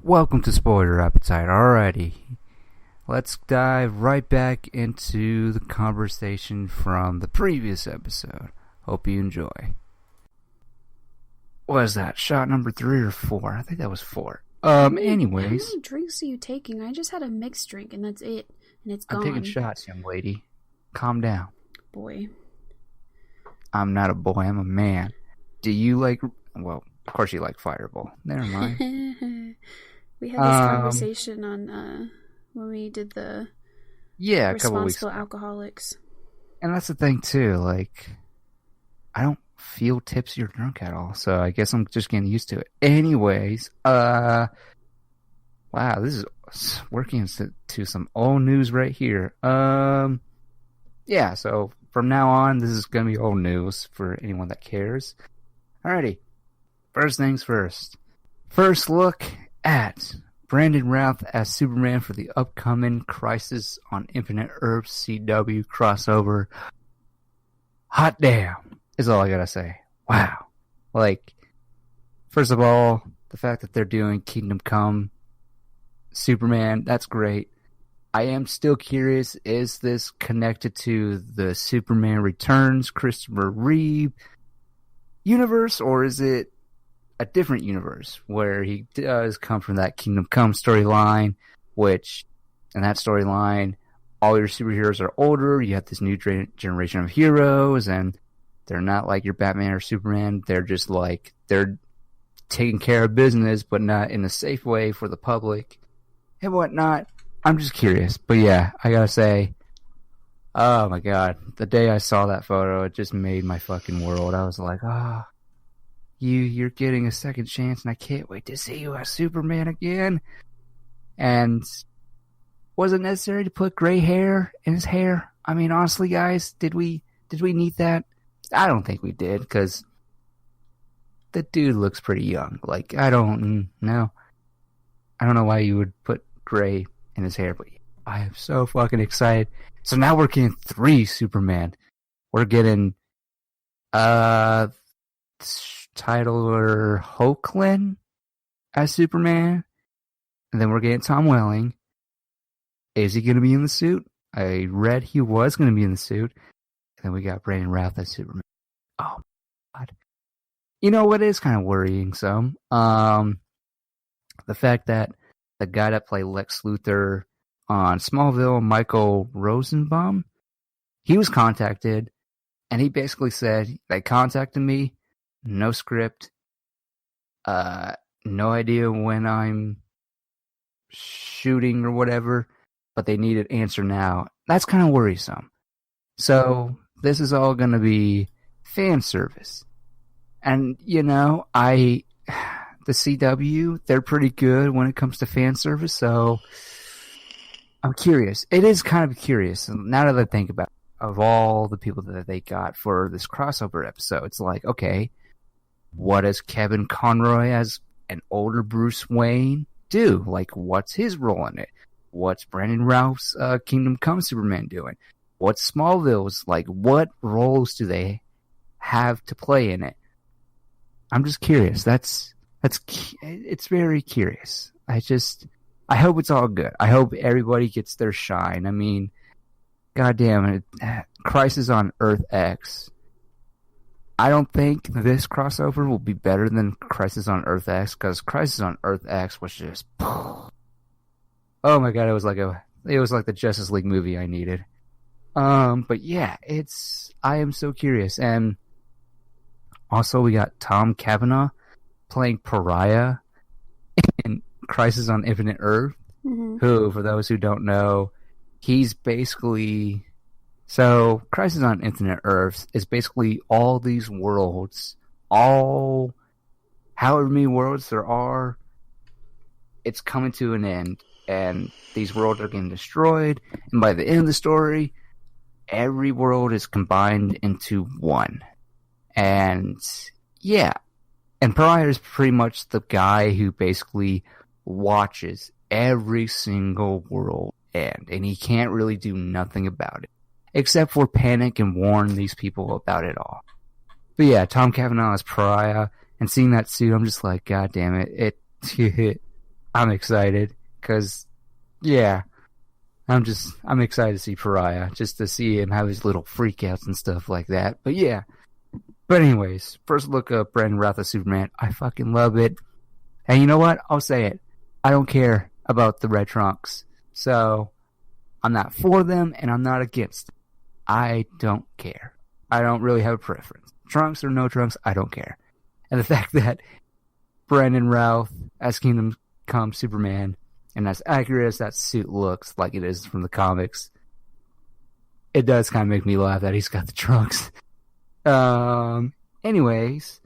Welcome to Spoiler Appetite. Alrighty, let's dive right back into the conversation from the previous episode. Hope you enjoy. What is that? Shot number 3 or 4? I think that was 4. Anyways. How many drinks are you taking? I just had a mixed drink and that's it. And it's gone. I'm taking shots, young lady. Calm down. Boy. I'm not a boy, I'm a man. Do you like... Well, of course you like Fireball. Never mind. We had this conversation on when we did the a couple weeks ago. Responsible Alcoholics. And that's the thing too, like, I don't feel tipsy or drunk at all, so I guess I'm just getting used to it. Anyways, wow, this is working to some old news right here. Yeah, so from now on, this is going to be old news for anyone that cares. Alrighty, first things first. First look at Brandon Routh as Superman for the upcoming Crisis on Infinite Earths CW crossover. Hot damn, is all I gotta say. Wow. Like, first of all, the fact that they're doing Kingdom Come Superman, that's great. I am still curious, is this connected to the Superman Returns Christopher Reeve universe, or is it a different universe where he does come from that Kingdom Come storyline, which in that storyline, all your superheroes are older, you have this new generation of heroes, and they're not like your Batman or Superman, they're just like, they're taking care of business, but not in a safe way for the public and whatnot. I'm just curious, but yeah, I gotta say, oh my god, the day I saw that photo, it just made my fucking world. I was like, you're getting a second chance, and I can't wait to see you as Superman again. And was it necessary to put gray hair in his hair? I mean, honestly, guys, did we need that? I don't think we did, because the dude looks pretty young. Like, I don't know why you would put gray in his hair, but I am so fucking excited. So now we're getting 3 Superman. We're getting Tyler Hoechlin as Superman, and then we're getting Tom Welling. Is he going to be in the suit? I read he was going to be in the suit. And then we got Brandon Routh as Superman. Oh my god! You know what is kind of worrying? Some the fact that the guy that played Lex Luthor on Smallville, Michael Rosenbaum, he was contacted, and he basically said, they contacted me, no script, no idea when I'm shooting or whatever, but they need an answer now. That's kind of worrisome. So this is all going to be fan service. And, you know, the CW, they're pretty good when it comes to fan service, so I'm curious. It is kind of curious, now that I think about it, of all the people that they got for this crossover episode. It's like, okay, what does Kevin Conroy as an older Bruce Wayne do? Like, what's his role in it? What's Brandon Routh's Kingdom Come Superman doing? What's Smallville's? Like, what roles do they have to play in it? I'm just curious. It's very curious. I hope it's all good. I hope everybody gets their shine. I mean, goddamn it, Crisis on Earth X. I don't think this crossover will be better than Crisis on Earth X, because Crisis on Earth X was just, oh my god, it was like the Justice League movie I needed. But yeah, I am so curious. And also we got Tom Cavanaugh playing Pariah in Crisis on Infinite Earth, who, for those who don't know, he's basically... So, Crisis on Infinite Earths is basically all these worlds, however many worlds there are, it's coming to an end, and these worlds are getting destroyed, and by the end of the story, every world is combined into one. And, yeah. And Pariah is pretty much the guy who basically watches every single world end, and he can't really do nothing about it, except for panic and warn these people about it all. But yeah, Tom Cavanaugh is Pariah, and seeing that suit, I'm just like, god damn it, I'm excited because, yeah, I'm excited to see Pariah, just to see him have his little freakouts and stuff like that. But yeah. But anyways, first look up Brandon Routh as Superman. I fucking love it. And you know what? I'll say it. I don't care about the red trunks. So I'm not for them and I'm not against them. I don't care. I don't really have a preference. Trunks or no trunks, I don't care. And the fact that Brandon Routh as Kingdom Come Superman, and as accurate as that suit looks like it is from the comics, it does kind of make me laugh that he's got the trunks. Anyways,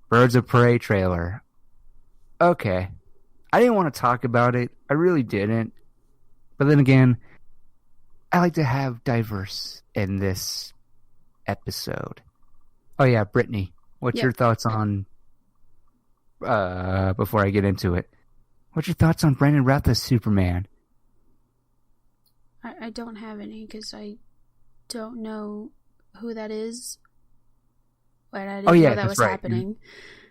Birds of Prey trailer. Okay. I didn't want to talk about it. I really didn't. But then again, I like to have diverse in this episode. Oh yeah, Brittany, what's your thoughts on, before I get into it, what's your thoughts on Brandon Routh as Superman? I don't have any because I don't know who that is. But I didn't know that was happening.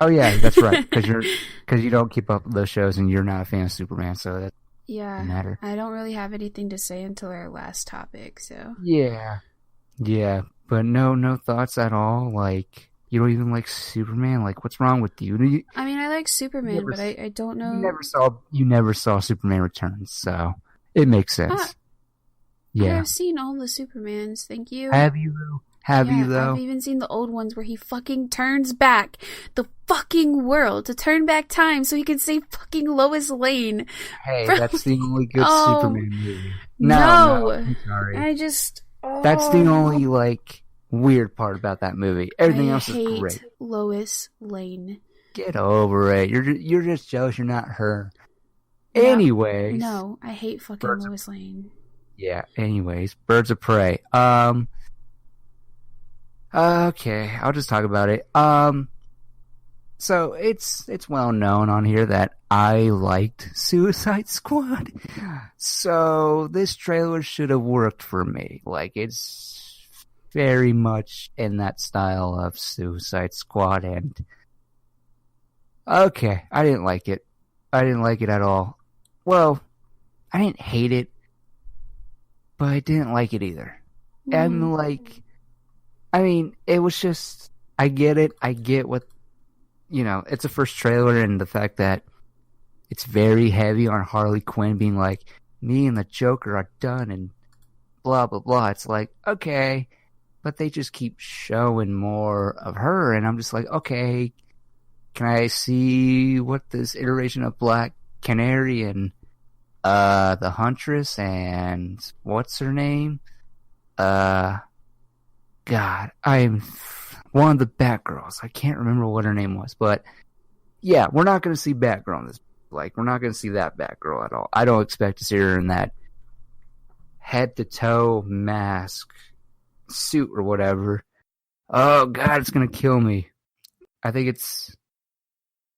Oh yeah, that's right. Because you don't keep up with those shows and you're not a fan of Superman, so that doesn't matter. I don't really have anything to say until our last topic. So yeah, but no thoughts at all. Like you don't even like Superman. Like what's wrong with you? I mean, I like Superman, but I don't know. You never saw Superman Returns, so it makes sense. Yeah, I've seen all the Supermans. Thank you. Have you? Have you, though? I've even seen the old ones where he fucking turns back the fucking world to turn back time so he can save fucking Lois Lane. Hey, that's the only good Superman movie. No, I'm sorry. That's the only, weird part about that movie. Everything else is great. Lois Lane. Get over it. You're just jealous you're not her. Anyways. No, I hate fucking Lois Lane. Yeah, anyways. Birds of Prey. Okay, I'll just talk about it. So it's well known on here that I liked Suicide Squad. So this trailer should have worked for me. It's very much in that style of Suicide Squad, and okay, I didn't like it. I didn't like it at all. Well, I didn't hate it, but I didn't like it either. And I mean, it was just, I get it. I get what, it's a first trailer and the fact that it's very heavy on Harley Quinn being like, me and the Joker are done and blah, blah, blah. It's like, okay, but they just keep showing more of her. And I'm just like, okay, can I see what this iteration of Black Canary and the Huntress and what's her name? God, I'm one of the Batgirls. I can't remember what her name was, but yeah, we're not going to see Batgirl in this. We're not going to see that Batgirl at all. I don't expect to see her in that head-to-toe mask suit or whatever. Oh, God, it's going to kill me. I think it's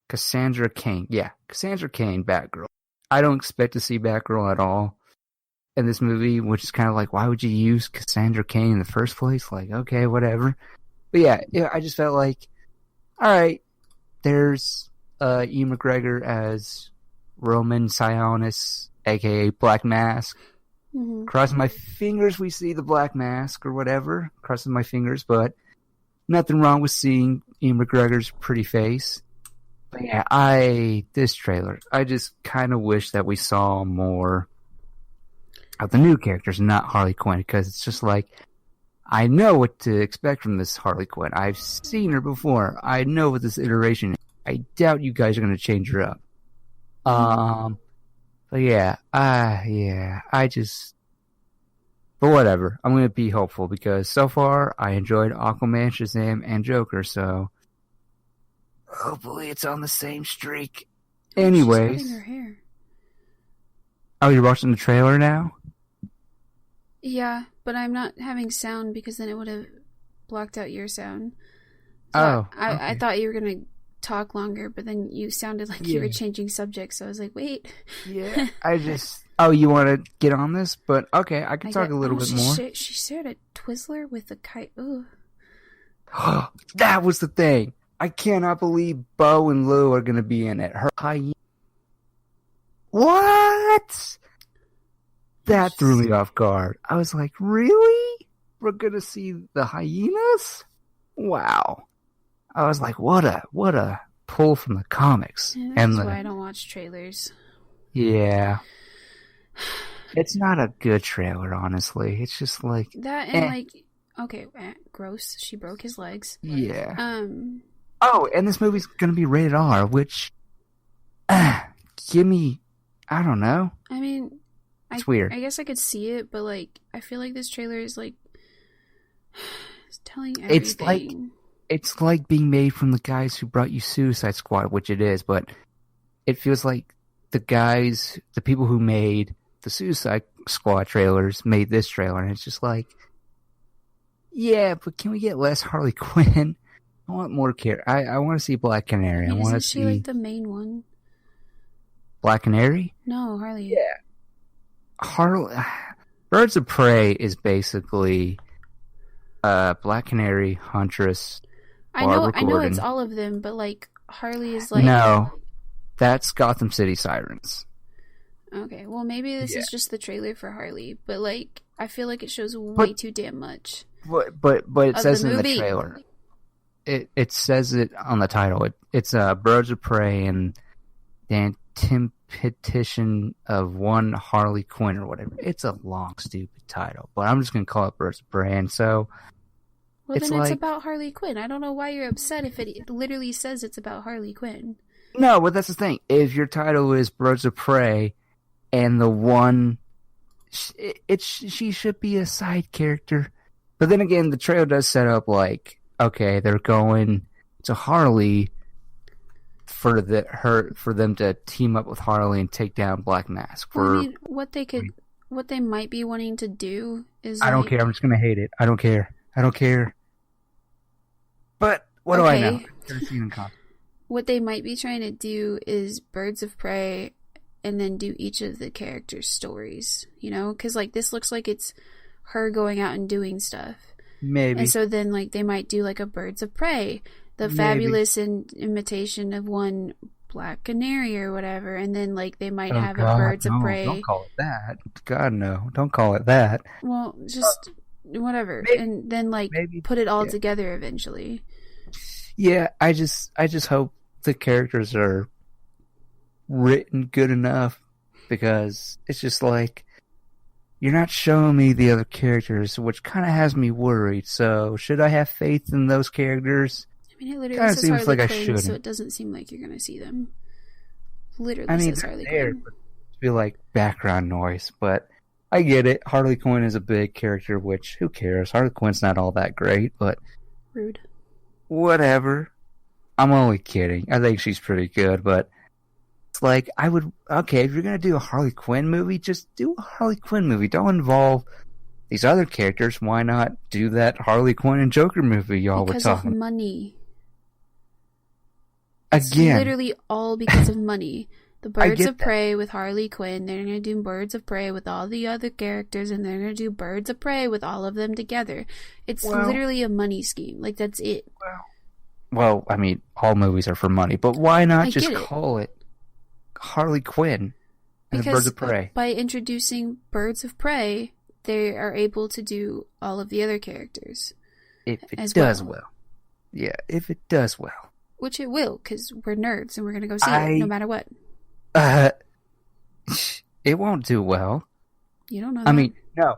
Cassandra Cain. Yeah, Cassandra Cain, Batgirl. I don't expect to see Batgirl at all in this movie, which is kind of like, why would you use Cassandra Cain in the first place? Okay, whatever. But yeah, I just felt like, all right, there's Ian McGregor as Roman Sionis, aka Black Mask. Mm-hmm. Crossing my fingers we see the Black Mask or whatever. Crossing my fingers, but nothing wrong with seeing Ian McGregor's pretty face. But yeah, this trailer, I just kind of wish that we saw more of the new characters, not Harley Quinn, because it's just I know what to expect from this Harley Quinn. I've seen her before. I know what this iteration is. I doubt you guys are going to change her up. But but whatever. I'm going to be hopeful because so far I enjoyed Aquaman, Shazam, and Joker, so hopefully it's on the same streak. Anyways. She's cutting her hair. Oh, you're watching the trailer now? Yeah, but I'm not having sound because then it would have blocked out your sound. So okay. I thought you were going to talk longer, but then you sounded like you were changing subjects, so I was like, wait. Yeah, you want to get on this? But okay, I can talk a little bit more. She shared a Twizzler with a kite. Ooh. That was the thing. I cannot believe Bo and Lou are going to be in it. Her hyena. what? That threw me off guard. I was like, really? We're gonna see the hyenas? Wow. I was like, what a pull from the comics. Yeah, that's why I don't watch trailers. Yeah. It's not a good trailer, honestly. It's just like that, and like, okay, gross. She broke his legs. Yeah. Oh, and this movie's gonna be rated R, which, give me, I don't know. I mean, it's weird. I guess I could see it, but like, I feel like this trailer is like, it's telling everything. It's like being made from the guys who brought you Suicide Squad, which it is, but it feels like the people who made the Suicide Squad trailers made this trailer, and it's just like, yeah, but can we get less Harley Quinn? I want more I want to see Black Canary. I want to see, like the main one. Black Canary? No, Harley. Yeah. Birds of Prey is basically Black Canary, Huntress, Barbara I know Gordon. it's all of them, but like Harley is like, no, that's Gotham City Sirens. Okay, well maybe this is just the trailer for Harley, but like I feel like it shows way too damn much. But it says in the trailer. It says it on the title. It's Birds of Prey and the Antimpetition of one Harley Quinn or whatever. It's a long, stupid title, but I'm just gonna call it Birds of Prey. And so, well, then it's about Harley Quinn. I don't know why you're upset if it literally says it's about Harley Quinn. No, but that's the thing. If your title is Birds of Prey, and the one, she should be a side character. But then again, the trailer does set up like, okay, they're going to Harley for them to team up with Harley and take down Black Mask. I mean, what they might be wanting to do is, I don't care. I'm just gonna hate it. I don't care. But what do I know? What they might be trying to do is Birds of Prey, and then do each of the characters' stories. You know, because like this looks like it's her going out and doing stuff. Maybe. And so then like they might do like a Birds of Prey, the fabulous imitation of one Black Canary or whatever, and then like they might have a Birds of Prey. Don't call it that. God no, don't call it that. Well, just whatever, and then like put it all together eventually. Yeah, I just hope the characters are written good enough, because it's just like, you're not showing me the other characters, which kind of has me worried. So should I have faith in those characters? I mean, it literally says Harley Quinn, so it doesn't seem like you're going to see them. Literally says Harley Quinn. To be like background noise, but I get it. Harley Quinn is a big character, which, who cares? Harley Quinn's not all that great, but rude. Whatever. I'm only kidding. I think she's pretty good, but it's like, if you're going to do a Harley Quinn movie, just do a Harley Quinn movie. Don't involve these other characters. Why not do that Harley Quinn and Joker movie y'all were talking? Because of money. Again. It's literally all because of money. The Birds of Prey with Harley Quinn, they're going to do Birds of Prey with all the other characters, and they're going to do Birds of Prey with all of them together. It's literally a money scheme. Like, that's it. Well, I mean, all movies are for money, but why not just call it Harley Quinn and the Birds of Prey? By introducing Birds of Prey, they are able to do all of the other characters. If it does well. Yeah, if it does well. Which it will, because we're nerds and we're going to go see it no matter what. It won't do well. You don't know that. I mean, no.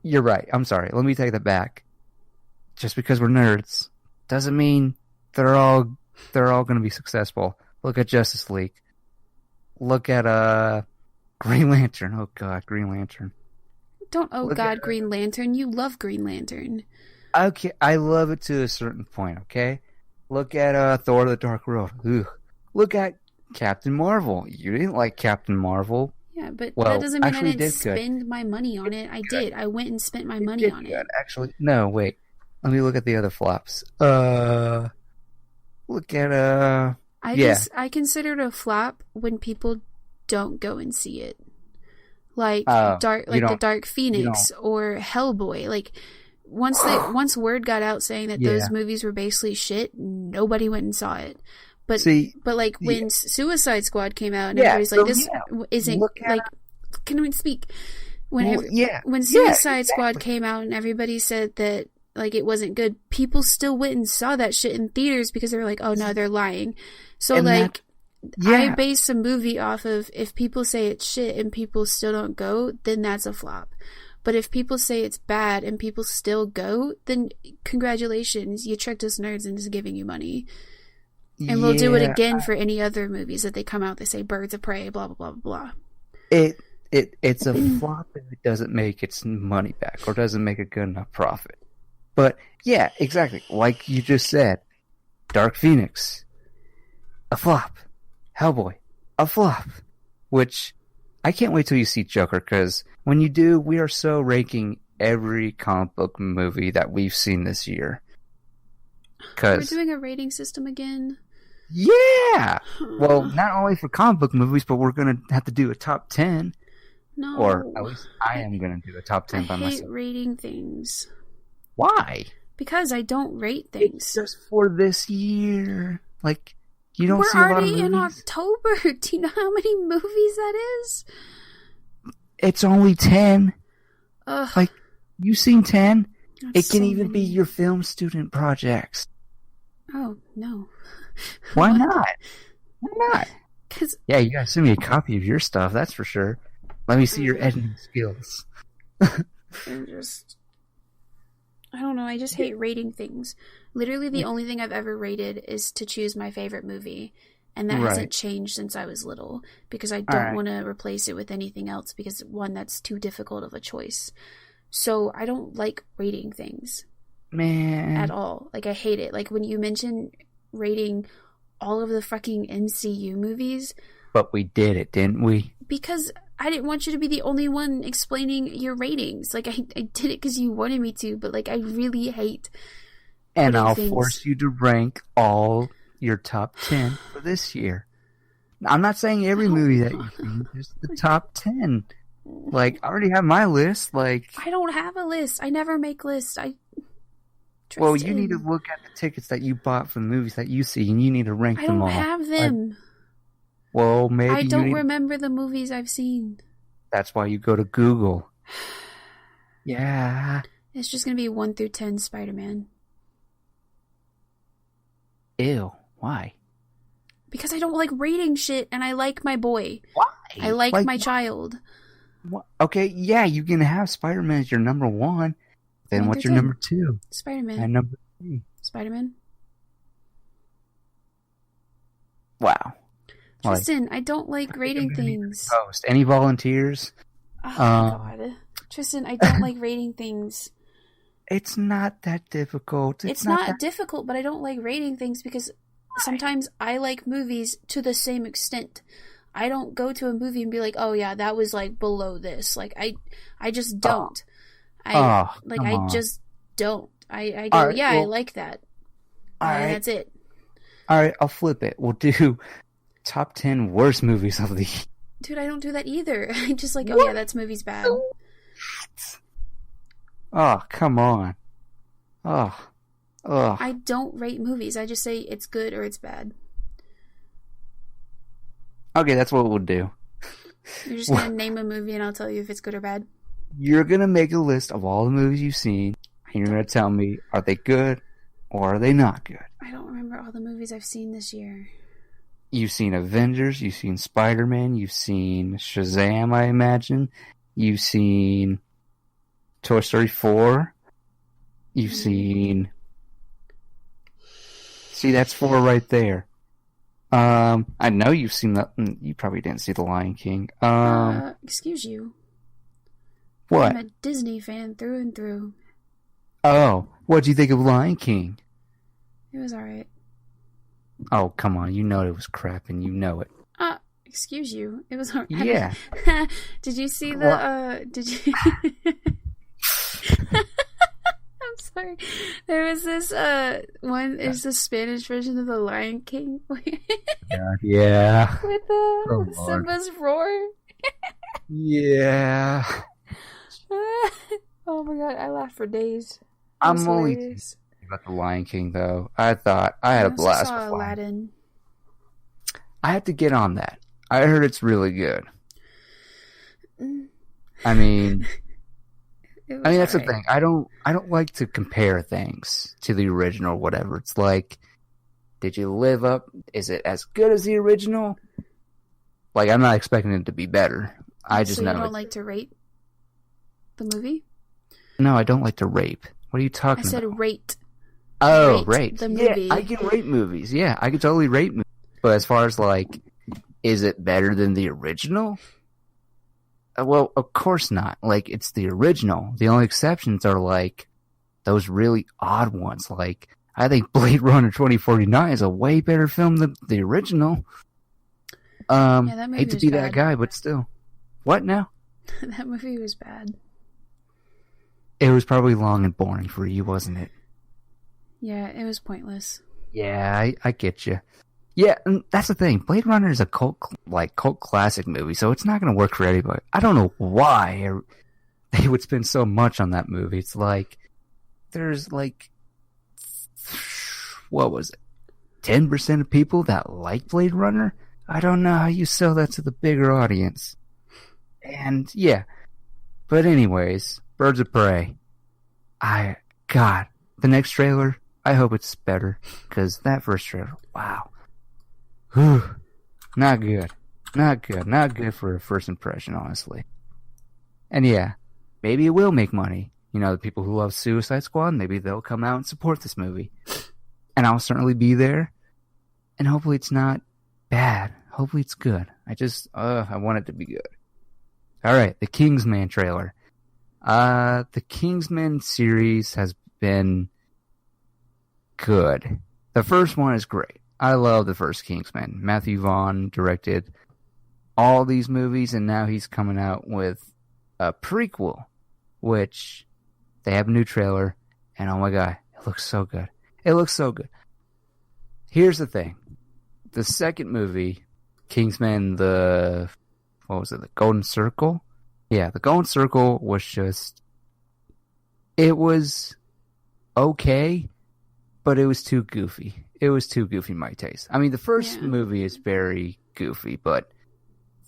You're right. I'm sorry. Let me take that back. Just because we're nerds doesn't mean they're all going to be successful. Look at Justice League. Look at Green Lantern. Oh God, Green Lantern. Green Lantern. You love Green Lantern. Okay, I love it to a certain point, okay? Look at Thor: The Dark World. Ugh. Look at Captain Marvel. You didn't like Captain Marvel. Yeah, but that doesn't mean I didn't spend my money on it. I did. I went and spent my money on it. Actually, no, wait. Let me look at the other flops. Look at I consider it a flop when people don't go and see it. Like the Dark Phoenix or Hellboy. Like once word got out saying that those movies were basically shit, nobody went and saw it. But like when Suicide Squad came out and everybody's like, this isn't like. Can we speak? When Suicide Squad came out and everybody said that like it wasn't good, people still went and saw that shit in theaters because they were like, oh no, they're lying. So and like I base a movie off of if people say it's shit and people still don't go, then that's a flop. But if people say it's bad and people still go, then congratulations, you tricked us nerds into giving you money. And we'll do it again for any other movies that they come out. They say Birds of Prey, blah blah blah blah blah. It's a flop if it doesn't make its money back or doesn't make a good enough profit. But yeah, exactly. Like you just said, Dark Phoenix, a flop. Hellboy, a flop. Which I can't wait till you see Joker, because when you do, we are so ranking every comic book movie that we've seen this year. We're doing a rating system again. Yeah! Well, not only for comic book movies, but we're going to have to do a top 10. No. Or at least I am going to do a top 10 by myself. I hate rating things. Why? Because I don't rate things. It's just for this year. Like, you don't see a lot of movies. We're already in October. Do you know how many movies that is? It's only 10. Ugh. Like, you've seen 10? That's it can so even many. be your film student projects. Oh, no. Why not? Why not? 'Cause yeah, you gotta send me a copy of your stuff, that's for sure. Let me see your editing skills. I don't know, I just hate rating things. Literally the only thing I've ever rated is to choose my favorite movie. And that hasn't changed since I was little. Because I don't want to replace it with anything else. Because, one, that's too difficult of a choice. So I don't like rating things. Man. At all. Like, I hate it. Like, when you mention rating all of the fucking MCU movies. But we did it, didn't we? Because I didn't want you to be the only one explaining your ratings. Like, I did it because you wanted me to, but, like, I really hate and I'll force you to rank all your top 10 for this year. I'm not saying every movie that you've seen, just the top 10. Like, I already have my list. Like, I don't have a list. I never make lists. Well, you need to look at the tickets that you bought for the movies that you see, and you need to rank them all. I don't have them. Well, maybe I don't remember the movies I've seen. That's why you go to Google. Yeah. It's just going to be 1 through 10 Spider-Man. Ew. Why? Because I don't like rating shit, and I like my boy. Why? I like my child. What? Okay, yeah, you can have Spider-Man as your number 1. Then what's your number 2? Spider-Man. And number 3? Spider-Man. Wow. Tristan, I don't like rating things. Post. Any volunteers? Oh my god. Tristan, I don't like rating things. It's not that difficult. It's not difficult, but I don't like rating things because sometimes I like movies to the same extent. I don't go to a movie and be like, oh yeah, that was like below this. Like I just don't. I just don't. I go, right, I like that. And that's it. Alright, I'll flip it. We'll do top 10 worst movies of the year. Dude, I don't do that either. I'm just like, oh yeah, that's movie's bad. Oh, come on. Oh. I don't rate movies. I just say it's good or it's bad. Okay, that's what we'll do. You're just going to name a movie and I'll tell you if it's good or bad? You're going to make a list of all the movies you've seen, and you're going to tell me, are they good or are they not good? I don't remember all the movies I've seen this year. You've seen Avengers, you've seen Spider-Man, you've seen Shazam, I imagine. You've seen Toy Story 4. You've seen... See, that's 4 right there. I know you've seen that. You probably didn't see The Lion King. Excuse you. What? I'm a Disney fan through and through. Oh, what do you think of Lion King? It was alright. Oh, come on. You know it was crap and you know it. Excuse you. It was alright. Yeah. Did you see the, did you... I'm sorry. There was this, there's the Spanish version of The Lion King. Yeah. With Simba's roar. Yeah. Oh my god, I laughed for days. I'm only about The Lion King, though. I thought I had a blast with Aladdin. I have to get on that. I heard it's really good. I mean, that's the thing. I don't like to compare things to the original or whatever. It's like, did you live up? Is it as good as the original? Like, I'm not expecting it to be better. I just know. You don't like to rate the movie? No, I don't like to rape. What are you talking about? I said rate. Oh, rate. The movie. Yeah, I can rate movies. Yeah, I can totally rate movies. But as far as, like, is it better than the original? Well, of course not. Like, it's the original. The only exceptions are, like, those really odd ones. Like, I think Blade Runner 2049 is a way better film than the original. That movie hate to be bad. that guy, but still. What now? That movie was bad. It was probably long and boring for you, wasn't it? Yeah, it was pointless. Yeah, I get you. Yeah, and that's the thing. Blade Runner is a cult classic movie, so it's not going to work for everybody. I don't know why they would spend so much on that movie. It's like, there's like, what was it? 10% of people that like Blade Runner? I don't know how you sell that to the bigger audience. And yeah, but anyways, Birds of Prey. God, the next trailer, I hope it's better, because that first trailer, wow. Whew. Not good. Not good for a first impression, honestly. And yeah, maybe it will make money. You know, the people who love Suicide Squad, maybe they'll come out and support this movie. And I'll certainly be there. And hopefully it's not bad. Hopefully it's good. I want it to be good. Alright, the Kingsman trailer. The Kingsman series has been good. The first one is great. I love the first Kingsman. Matthew Vaughn directed all these movies, and now he's coming out with a prequel, which they have a new trailer, and oh my god, it looks so good. It looks so good. Here's the thing. The second movie, Kingsman, the Golden Circle? Yeah, the Golden Circle was just, it was okay, but it was too goofy. It was too goofy, my taste. I mean, the first movie is very goofy, but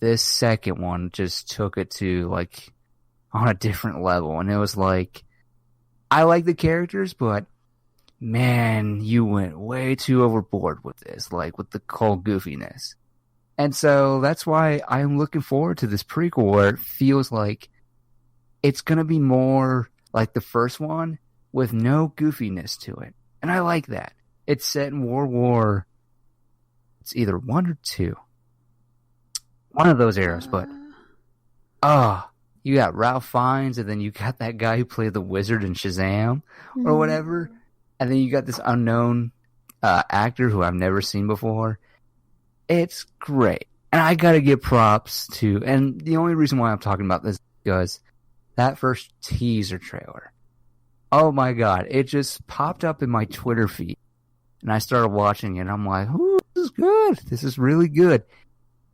this second one just took it to, like, on a different level. And it was like, I like the characters, but man, you went way too overboard with this, like, with the cold goofiness. And so that's why I'm looking forward to this prequel where it feels like it's going to be more like the first one with no goofiness to it. And I like that. It's set in World War. It's either 1 or 2. One of those eras, but you got Ralph Fiennes, and then you got that guy who played the wizard in Shazam or whatever, and then you got this unknown actor who I've never seen before. It's great, and I gotta give props to. And the only reason why I'm talking about this is because that first teaser trailer. Oh my god, it just popped up in my Twitter feed. And I started watching it, and I'm like, ooh, this is good. This is really good.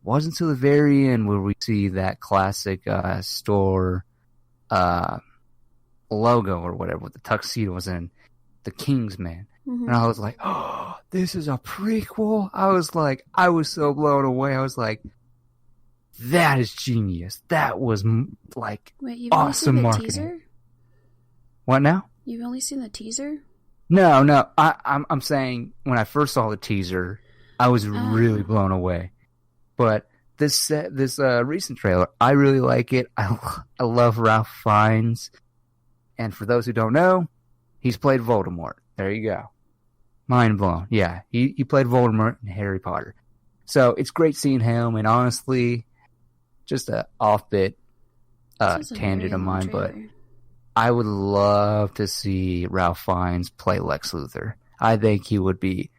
Wasn't until the very end where we see that classic store logo or whatever with the tuxedos and the Kingsman. Mm-hmm. And I was like, oh, this is a prequel? I was so blown away. I was like, that is genius. That was like awesome marketing. Teaser? What now? You've only seen the teaser? No. I'm saying when I first saw the teaser, I was really blown away. But this recent trailer, I really like it. I love Ralph Fiennes, and for those who don't know, he's played Voldemort. There you go. Mind blown. Yeah, he played Voldemort in Harry Potter. So it's great seeing him, and honestly, just a offbit tangent of mine, but I would love to see Ralph Fiennes play Lex Luthor. I think he would be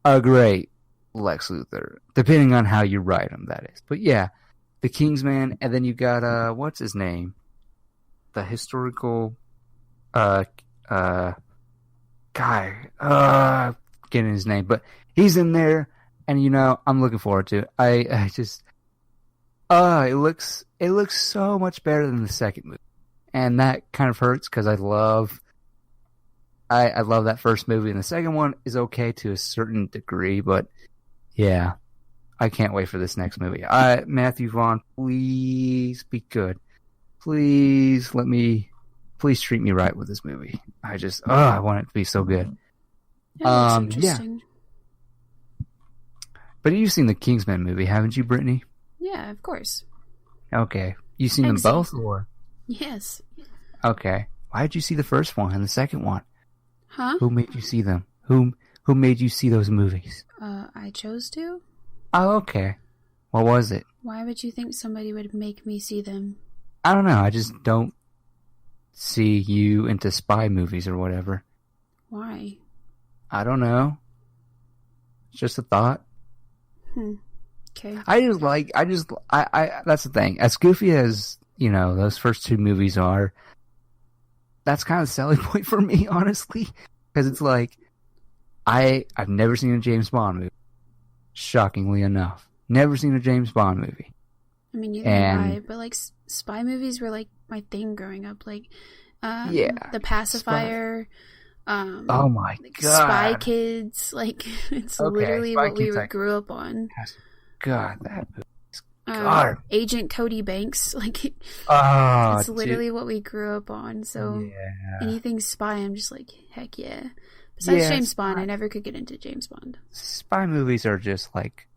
a great Lex Luthor, depending on how you write him, that is. But yeah, the Kingsman, and then you got, what's his name? The historical, guy, getting his name, but he's in there, and you know, I'm looking forward to it. I just, it looks so much better than the second movie. And that kind of hurts because I love that first movie, and the second one is okay to a certain degree, but yeah, I can't wait for this next movie. Matthew Vaughn, please be good. Please treat me right with this movie. I want it to be so good. Yeah, looks interesting. Yeah. But you've seen the Kingsman movie, haven't you, Brittany? Yeah, of course. Okay. You seen them both, or? Yes. Okay. Why did you see the first one and the second one? Huh? Who made you see them? Who made you see those movies? I chose to. Oh, okay. What was it? Why would you think somebody would make me see them? I don't know. I just don't see you into spy movies or whatever. Why? I don't know. It's just a thought. Okay. That's the thing. As goofy as, those first two movies are, that's kind of the selling point for me, honestly. Because it's like, I've never seen a James Bond movie. Shockingly enough. Never seen a James Bond movie. I mean, neither have I, but like spy movies were like my thing growing up. Like, The Pacifier. Oh my god. Spy Kids. Like, it's literally what we grew up on. God, that movie. Agent Cody Banks. Like, it's literally what we grew up on. So anything spy, I'm just like, heck yeah. Besides James Bond, I never could get into James Bond. Spy movies are just like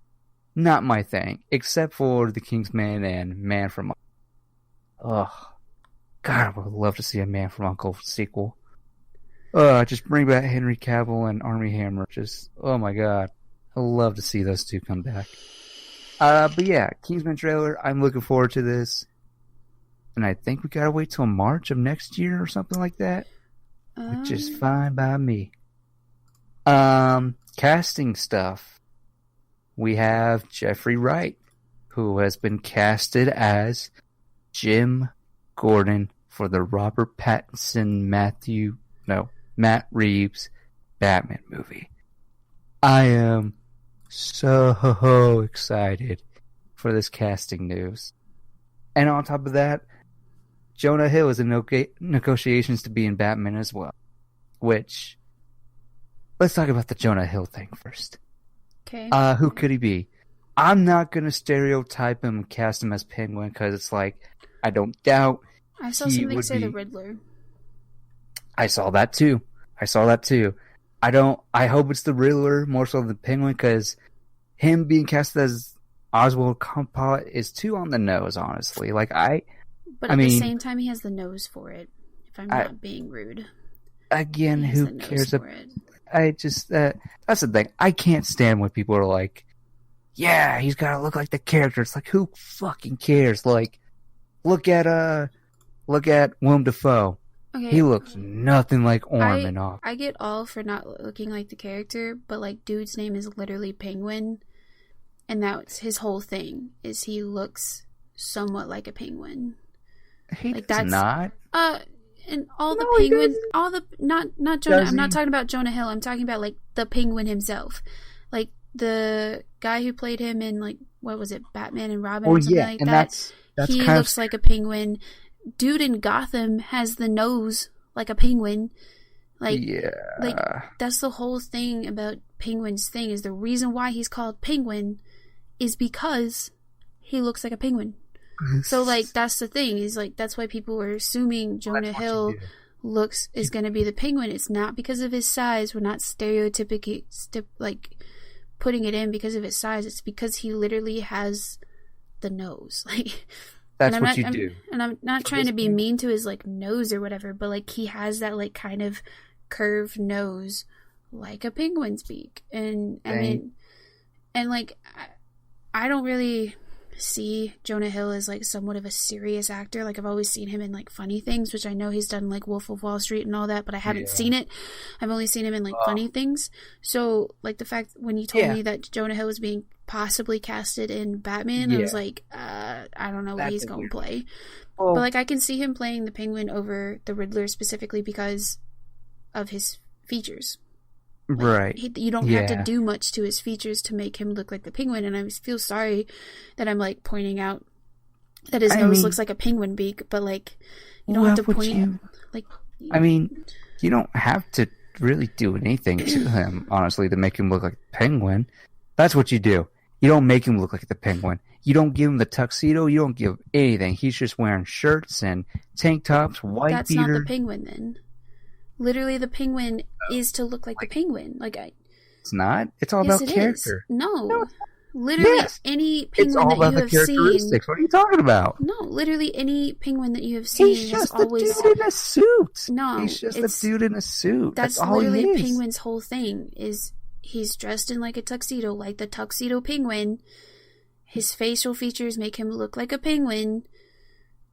not my thing, except for The Kingsman and Man from U.N.C.L.E. Oh, God, I would love to see a Man from U.N.C.L.E. sequel. Just bring back Henry Cavill and Armie Hammer. Oh my God, I'd love to see those two come back. But yeah, Kingsman trailer. I'm looking forward to this, and I think we gotta wait till March of next year or something like that, which is fine by me. Casting stuff. We have Jeffrey Wright, who has been casted as Jim Gordon for the Robert Pattinson Matt Reeves Batman movie. I am so excited for this casting news. And on top of that, Jonah Hill is in negotiations to be in Batman as well. Which, let's talk about the Jonah Hill thing first. Okay. Who could he be? I'm not going to stereotype him and cast him as Penguin because it's like, I don't doubt. I saw something say the Riddler. I saw that too. I hope it's the Riddler more so than Penguin because him being cast as Oswald Cobblepot is too on the nose, honestly. But at the same time, he has the nose for it. If I'm not being rude. Again, who cares? That's the thing. I can't stand when people are like, "Yeah, he's got to look like the character." It's like, who fucking cares? Like, look at Willem Dafoe. Okay. He looks nothing like Orm and all. I get all for not looking like the character, but like, dude's name is literally Penguin, and that's his whole thing. Is he looks somewhat like a penguin? That's not. And all the penguins, not Jonah. I'm not talking about Jonah Hill. I'm talking about like the Penguin himself, like the guy who played him in like what was it, Batman and Robin or something like that. That's he looks like a penguin. Dude in Gotham has the nose like a penguin. Like that's the whole thing about Penguin's thing is the reason why he's called Penguin is because he looks like a penguin. So like that's the thing is like that's why people were assuming Jonah Hill is going to be the Penguin. It's not because of his size. We're not stereotypically putting it in because of his size. It's because he literally has the nose. Like that's what you do. And I'm not trying to be mean to his like nose or whatever, but like he has that like kind of curved nose like a penguin's beak. And I mean, and like I don't really see Jonah Hill as like somewhat of a serious actor. Like I've always seen him in like funny things, which I know he's done like Wolf of Wall Street and all that, but I haven't seen it. I've only seen him in like funny things. So like the fact when you told me that Jonah Hill was being possibly casted in Batman, I was like, I don't know what he's going to play. But like I can see him playing the Penguin over the Riddler specifically because of his features. Like, right. You don't have to do much to his features to make him look like the Penguin, and I feel sorry that I'm like pointing out that his nose looks like a penguin beak, but like you don't have to point like. I mean, you don't have to really do anything to him, honestly, to make him look like a penguin. That's what you do. You don't make him look like the Penguin. You don't give him the tuxedo. You don't give anything. He's just wearing shirts and tank tops, white That's beaters. not the Penguin then. Literally, the Penguin is to look like the Penguin. It's not. It's all yes, about it character. Is. No. Literally, any penguin that you have seen. What are you talking about? No, literally any penguin that you have seen He's just a always. Dude in a suit. No, he's just a dude in a suit. That's all literally he is. Penguin's whole thing. Is he's dressed in like a tuxedo, like the tuxedo penguin. His facial features make him look like a penguin.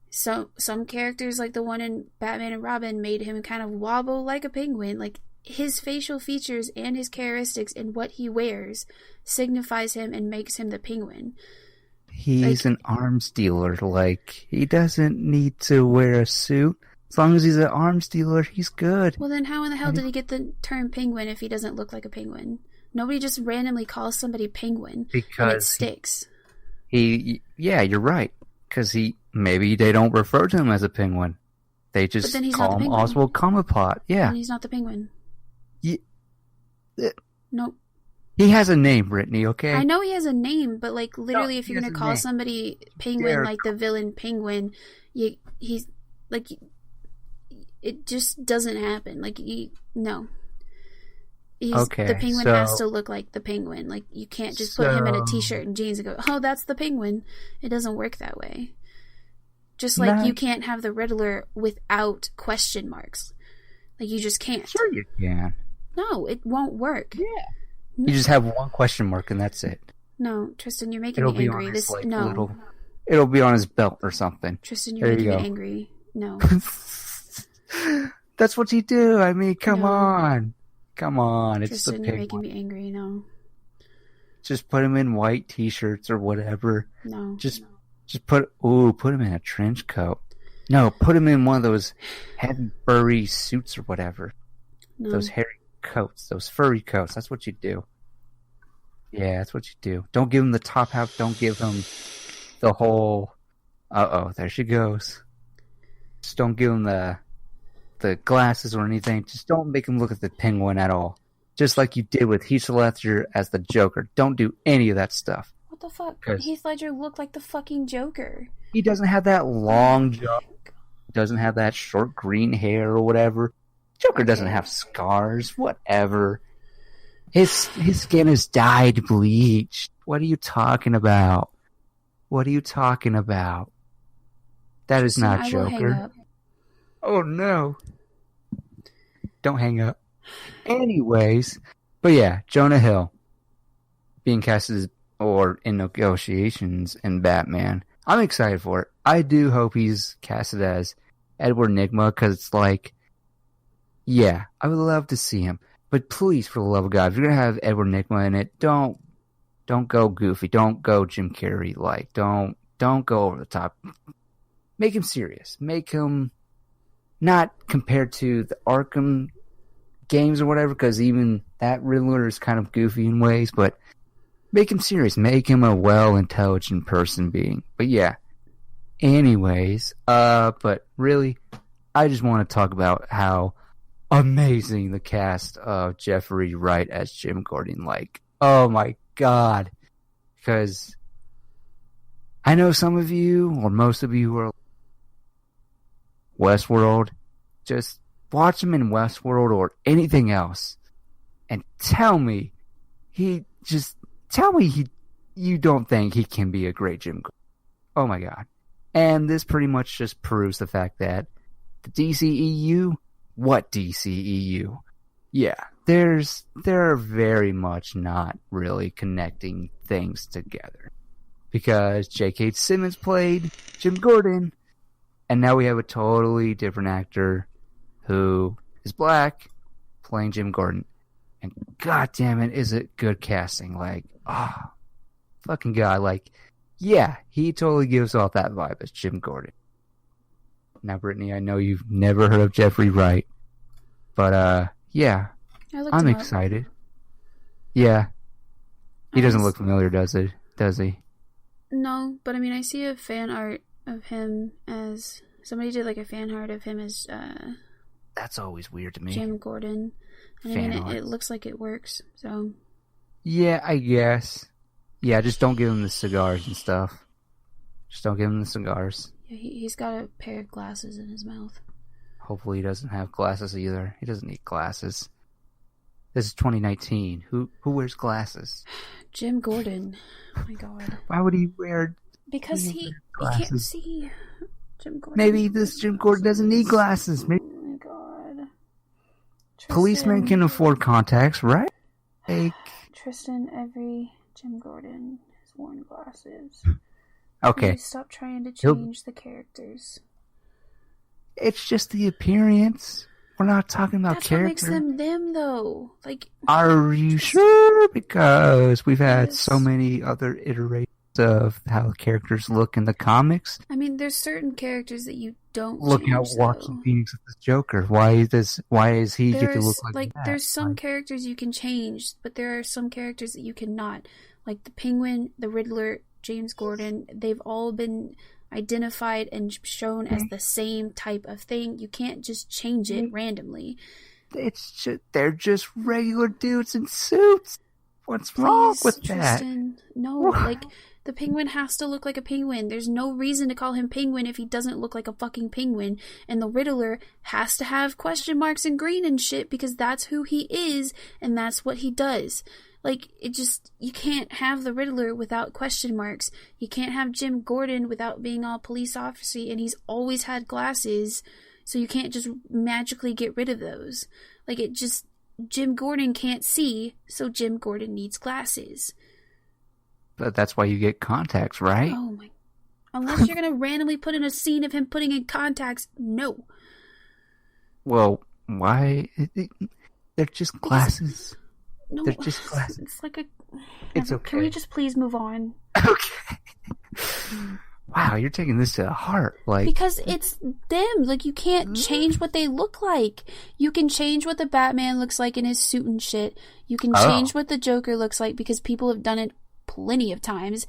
So some characters, like the one in Batman and Robin, made him kind of wobble like a penguin. Like his facial features and his characteristics and what he wears signifies him and makes him the Penguin. He's an arms dealer. Like, he doesn't need to wear a suit. As long as he's an arms dealer, he's good. Well, then how in the hell did he get the term penguin if he doesn't look like a penguin? Nobody just randomly calls somebody penguin and it sticks. Yeah, you're right. Because maybe they don't refer to him as a penguin. They just call him Oswald Cobblepot. Yeah. And he's not the Penguin. Nope. He has a name, Brittany, okay? I know he has a name, but like literally if you're going to call somebody Penguin like the villain Penguin, he's like it just doesn't happen. Like no. The Penguin has to look like the Penguin. Like you can't just put him in a t-shirt and jeans and go, "Oh, that's the Penguin." It doesn't work that way. Just like you can't have the Riddler without question marks. Like you just can't. Sure you can. No, it won't work. Yeah. You just have one question mark and that's it. No, Tristan, you're making me angry. It'll be on his belt or something. Tristan, you're making me angry. No. That's what you do. I mean, come on. Come on. It's Tristan, the you're making me angry. No. Just put him in white t-shirts or whatever. No. Just put him in a trench coat. No, put him in one of those heavy furry suits or whatever. No. Those hairy coats, those furry coats. That's what you do. Yeah, that's what you do. Don't give him the top hat. Don't give him the whole... Uh-oh, there she goes. Just don't give him the glasses or anything. Just don't make him look at the Penguin at all. Just like you did with Heath Ledger as the Joker. Don't do any of that stuff. What the fuck? Heath Ledger looked like the fucking Joker. He doesn't have that long jaw. Doesn't have that short green hair or whatever. Joker doesn't have scars. Whatever. His skin is dyed bleached. What are you talking about? What are you talking about? That is not Joker. Oh no. Don't hang up. Anyways, but yeah, Jonah Hill being cast as or in negotiations in Batman. I'm excited for it. I do hope he's casted as Edward Nygma because it's like, yeah, I would love to see him. But please, for the love of God, if you're gonna have Edward Nygma in it, don't go goofy. Don't go Jim Carrey like. Don't go over the top. Make him serious. Make him not compared to the Arkham games or whatever, because even that Riddler is kind of goofy in ways. But make him serious. Make him a well-intelligent person being. But yeah. Anyways, but really, I just want to talk about how amazing the cast of Jeffrey Wright as Jim Gordon. Like, oh my God. Because I know some of you, or most of you, who are Westworld. Just watch him in Westworld or anything else, and tell me you don't think he can be a great Jim Gordon. Oh my God. And this pretty much just proves the fact that the DCEU, what DCEU? Yeah, they're very much not really connecting things together. Because J.K. Simmons played Jim Gordon, and now we have a totally different actor who is black playing Jim Gordon. And God damn it, is it good casting. Like, fucking God. Like, yeah, he totally gives off that vibe as Jim Gordon. Now, Brittany, I know you've never heard of Jeffrey Wright. But, yeah, I'm excited. Yeah. He doesn't look familiar, does he? No, but I mean, I see a fan art of him as... Somebody did like a fan art of him as... That's always weird to me. Jim Gordon. And I mean, it looks like it works, so... Yeah, I guess. Yeah, just don't give him the cigars and stuff. Just don't give him the cigars. Yeah, he's got a pair of glasses in his mouth. Hopefully he doesn't have glasses either. He doesn't need glasses. This is 2019. Who wears glasses? Jim Gordon. Oh my god. Why would he wear? Because he can't see. Jim Gordon. Maybe this Jim Gordon doesn't need glasses. Maybe. Oh my god. Policemen can afford contacts, right? Like... Tristan, every Jim Gordon has worn glasses. Okay. Stop trying to change the characters. It's just the appearance. We're not talking about character. That's what makes them, though. Like, are you sure? Because we've had so many other iterations of how characters look in the comics. I mean, there's certain characters that you don't look change, how Joaquin Phoenix is the Joker. Why is he get to look like that? There's some characters you can change, but there are some characters that you cannot. Like the Penguin, the Riddler, James Gordon, they've all been identified and shown as the same type of thing. You can't just change it randomly. They're just regular dudes in suits. What's wrong with Tristan, that? No, like the Penguin has to look like a penguin. There's no reason to call him Penguin if he doesn't look like a fucking penguin. And the Riddler has to have question marks and green and shit because that's who he is and that's what he does. Like, you can't have the Riddler without question marks. You can't have Jim Gordon without being all police officery, and he's always had glasses, so you can't just magically get rid of those. Like, Jim Gordon can't see, so Jim Gordon needs glasses. But that's why you get contacts, right? Oh my... Unless you're gonna randomly put in a scene of him putting in contacts, no. Well, why? They're just glasses. No, they're just glasses. It's like a... It's okay. Can we just please move on? Okay. Wow, you're taking this to heart. Because it's them. Like, you can't change what they look like. You can change what the Batman looks like in his suit and shit. You can change what the Joker looks like because people have done it plenty of times.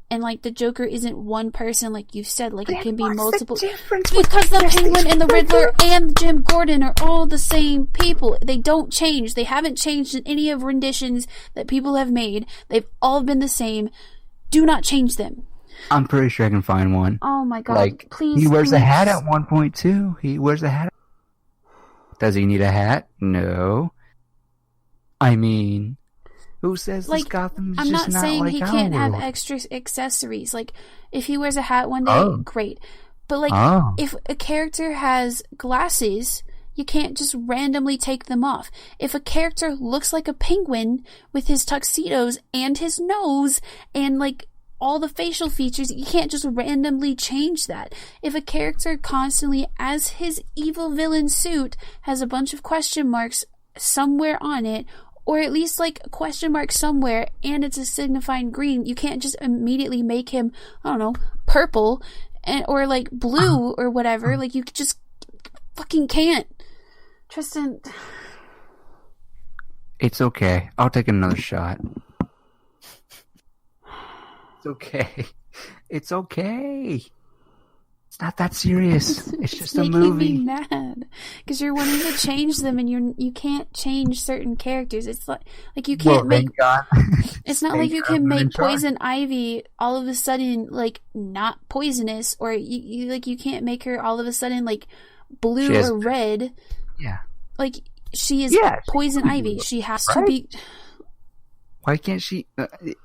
And, like, the Joker isn't one person, like you said. Like, it can be multiple... Because the Penguin and the Riddler and Jim Gordon are all the same people. They don't change. They haven't changed in any of renditions that people have made. They've all been the same. Do not change them. I'm pretty sure I can find one. Oh, my God. Like, please, he wears a hat at one point, too. He wears a hat. Does he need a hat? No. I mean... Who says this Gotham is I'm just not saying like he our can't have world? extra accessories. Like, if he wears a hat one day, great. But, like, if a character has glasses, you can't just randomly take them off. If a character looks like a penguin with his tuxedos and his nose and, like, all the facial features, you can't just randomly change that. If a character constantly, as his evil villain suit, has a bunch of question marks somewhere on it, or at least like a question mark somewhere, and it's a signifying green, you can't just immediately make him, I don't know, purple, or like blue or whatever. Like, you just fucking can't. Tristan. It's okay. I'll take another shot. It's okay. It's okay. It's not that serious. It's just a movie. Making me mad because you're wanting to change them, and you can't change certain characters. It's like you can't make. It's not like you can make Poison Ivy all of a sudden like not poisonous, or you can't make her all of a sudden like blue or red. Yeah. Like, she is Poison Ivy. She has to be. Why can't she?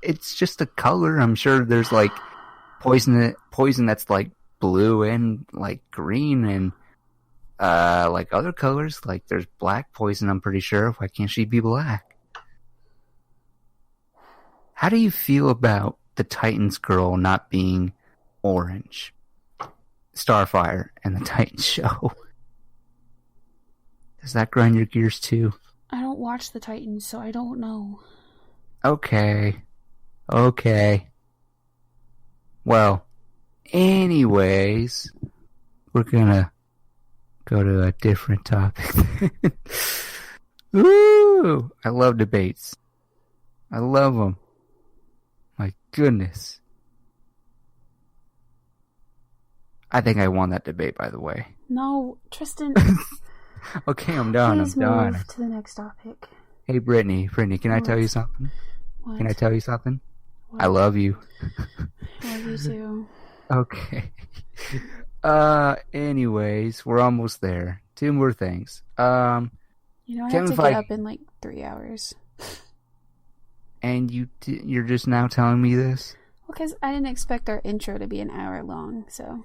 It's just a color. I'm sure there's like poison that's like blue and like green and like other colors. Like there's black poison, I'm pretty sure. Why can't she be black? How do you feel about the Titans girl not being orange? Starfire and the Titans show. Does that grind your gears too? I don't watch the Titans, so I don't know. Okay. Well, anyways, we're gonna go to a different topic. Ooh, I love debates. I love them. My goodness. I think I won that debate, by the way. No, Tristan. Okay, I'm done. Please move to the next topic. Hey, Brittany, can I tell you something? What? Can I tell you something? I love you. Love you too. Okay. Anyways, we're almost there. Two more things. I have Kevin to get Feige, up in like 3 hours. and you're just now telling me this? Well, because I didn't expect our intro to be an hour long, so.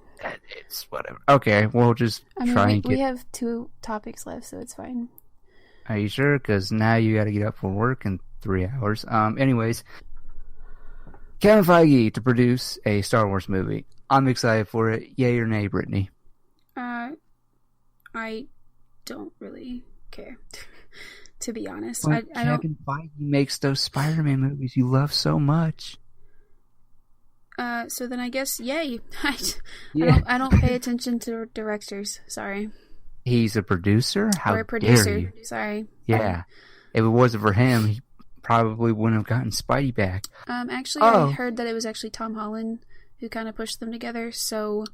It's whatever. Okay, we'll just try and get. We have 2 topics left, so it's fine. Are you sure? Because now you got to get up for work in 3 hours. Anyways, Kevin Feige to produce a Star Wars movie. I'm excited for it. Yay or nay, Brittany? I don't really care, to be honest. But I don't. Kevin Feige makes those Spider-Man movies you love so much. So then I guess yay. Yeah. I don't pay attention to directors. Sorry. He's a producer? How or a producer. dare you? Sorry. Yeah. If it wasn't for him, he probably wouldn't have gotten Spidey back. Actually, I heard that it was actually Tom Holland who kind of pushed them together. So,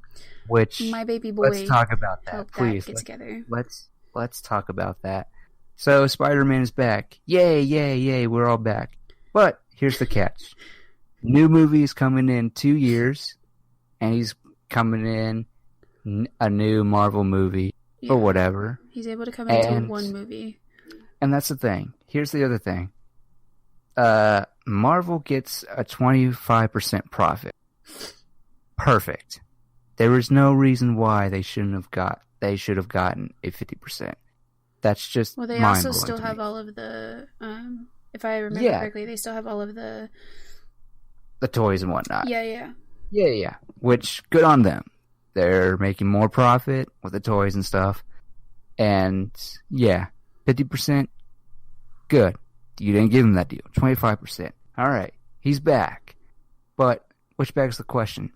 my baby boy. Let's talk about that, please. Get together. Let's talk about that. So Spider-Man is back. Yay, yay, yay! We're all back. But here's the catch: new movie is coming in 2 years, and he's coming in a new Marvel movie or whatever. He's able to come into one movie. And that's the thing. Here's the other thing. Marvel gets a 25% profit. Perfect. There is no reason why they should have gotten a 50%. That's just well, they also still have all of the if I remember correctly, they still have all of the toys and whatnot. Yeah. Which good on them. They're making more profit with the toys and stuff. And 50%, good. You didn't give him that deal. 25%. All right. He's back. But which begs the question.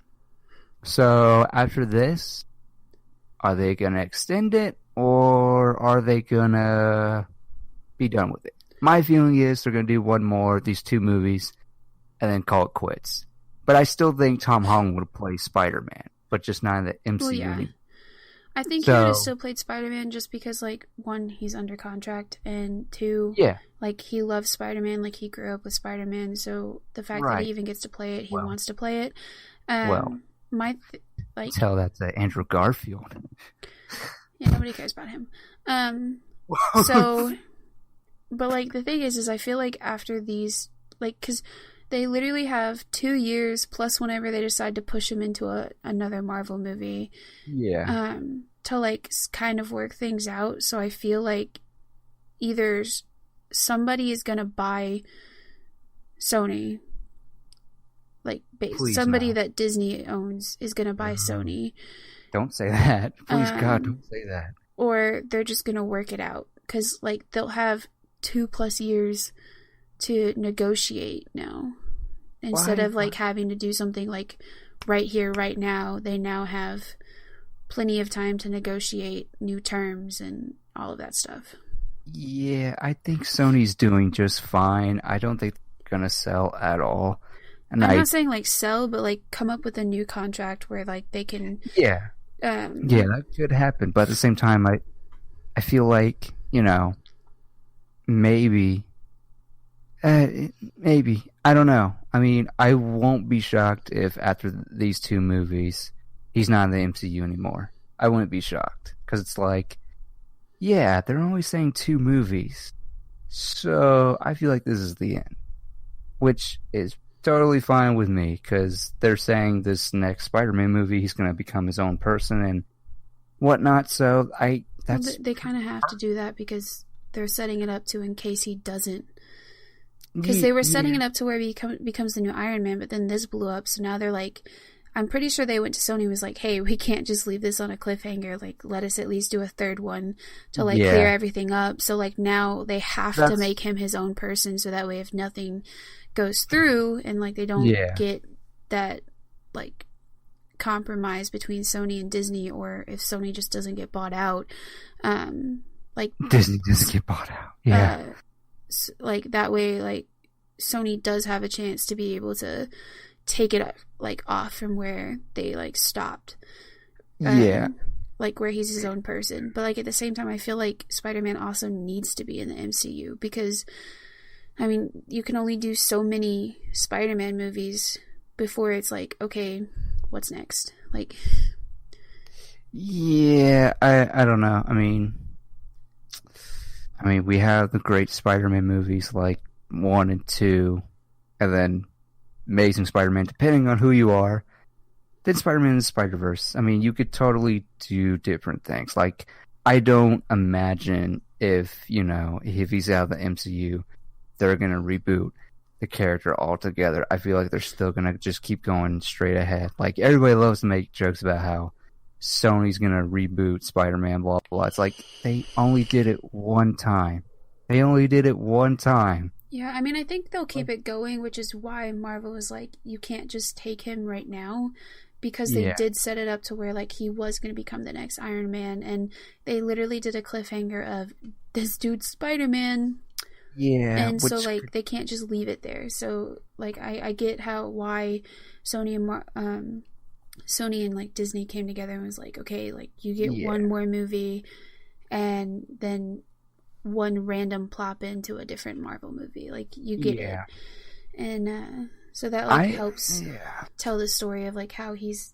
So after this, are they going to extend it or are they going to be done with it? My feeling is they're going to do one more of these 2 movies and then call it quits. But I still think Tom Holland would play Spider-Man, but just not in the MCU. Well, yeah. I think he would have still played Spider-Man just because, like, 1, he's under contract, and 2, like, he loves Spider-Man, like, he grew up with Spider-Man, so the fact that he even gets to play it, he wants to play it. Tell that to Andrew Garfield. Yeah, nobody cares about him. So, but, like, the thing is I feel like after these, like, because they literally have 2 years plus whenever they decide to push him into another Marvel movie. Yeah. To like kind of work things out. So I feel like either somebody is gonna buy Sony, like somebody that Disney owns is gonna buy Sony. Don't say that. Please, God, don't say that. Or they're just gonna work it out because like they'll have 2+ years to negotiate now. Instead of like having to do something like right here, right now, they now have plenty of time to negotiate new terms and all of that stuff. Yeah, I think Sony's doing just fine. I don't think they're going to sell at all. And I'm not saying like sell, but like come up with a new contract where like they can... Yeah. That could happen. But at the same time, I feel like, maybe... maybe. I don't know. I mean, I won't be shocked if after these 2 movies, he's not in the MCU anymore. I wouldn't be shocked. Because it's like, they're only saying 2 movies. So I feel like this is the end. Which is totally fine with me. Because they're saying this next Spider-Man movie, he's going to become his own person and whatnot. So they kind of have to do that because they're setting it up to in case he doesn't. Because they were setting it up to where he becomes the new Iron Man, but then this blew up, so now they're like, I'm pretty sure they went to Sony and was like, hey, we can't just leave this on a cliffhanger, like, let us at least do a 3rd one to, like, clear everything up. So, like, now they have to make him his own person, so that way if nothing goes through, and, like, they don't get that, like, compromise between Sony and Disney, or if Sony just doesn't get bought out, like... Disney doesn't get bought out, like that way like Sony does have a chance to be able to take it like off from where they like stopped, like where he's his own person. But like at the same time I feel like Spider-Man also needs to be in the MCU because I mean, you can only do so many Spider-Man movies before it's like, okay, what's next? Like, yeah, I don't know. I mean, we have the great Spider-Man movies like 1 and 2, and then Amazing Spider-Man, depending on who you are. Then Spider-Man and the Spider-Verse. I mean, you could totally do different things. Like, I don't imagine if he's out of the MCU, they're going to reboot the character altogether. I feel like they're still going to just keep going straight ahead. Like, everybody loves to make jokes about how Sony's going to reboot Spider-Man, blah, blah, blah. It's like, they only did it one time. Yeah, I mean, I think they'll keep it going, which is why Marvel was like, you can't just take him right now, because they did set it up to where, like, he was going to become the next Iron Man, and they literally did a cliffhanger of, this dude's Spider-Man. Yeah. And so, like, they can't just leave it there. So, like, I get why Sony and like Disney came together and was like, okay, like, you get one more movie and then one random plop into a different Marvel movie. Like, you get it. And so that helps tell the story of like how he's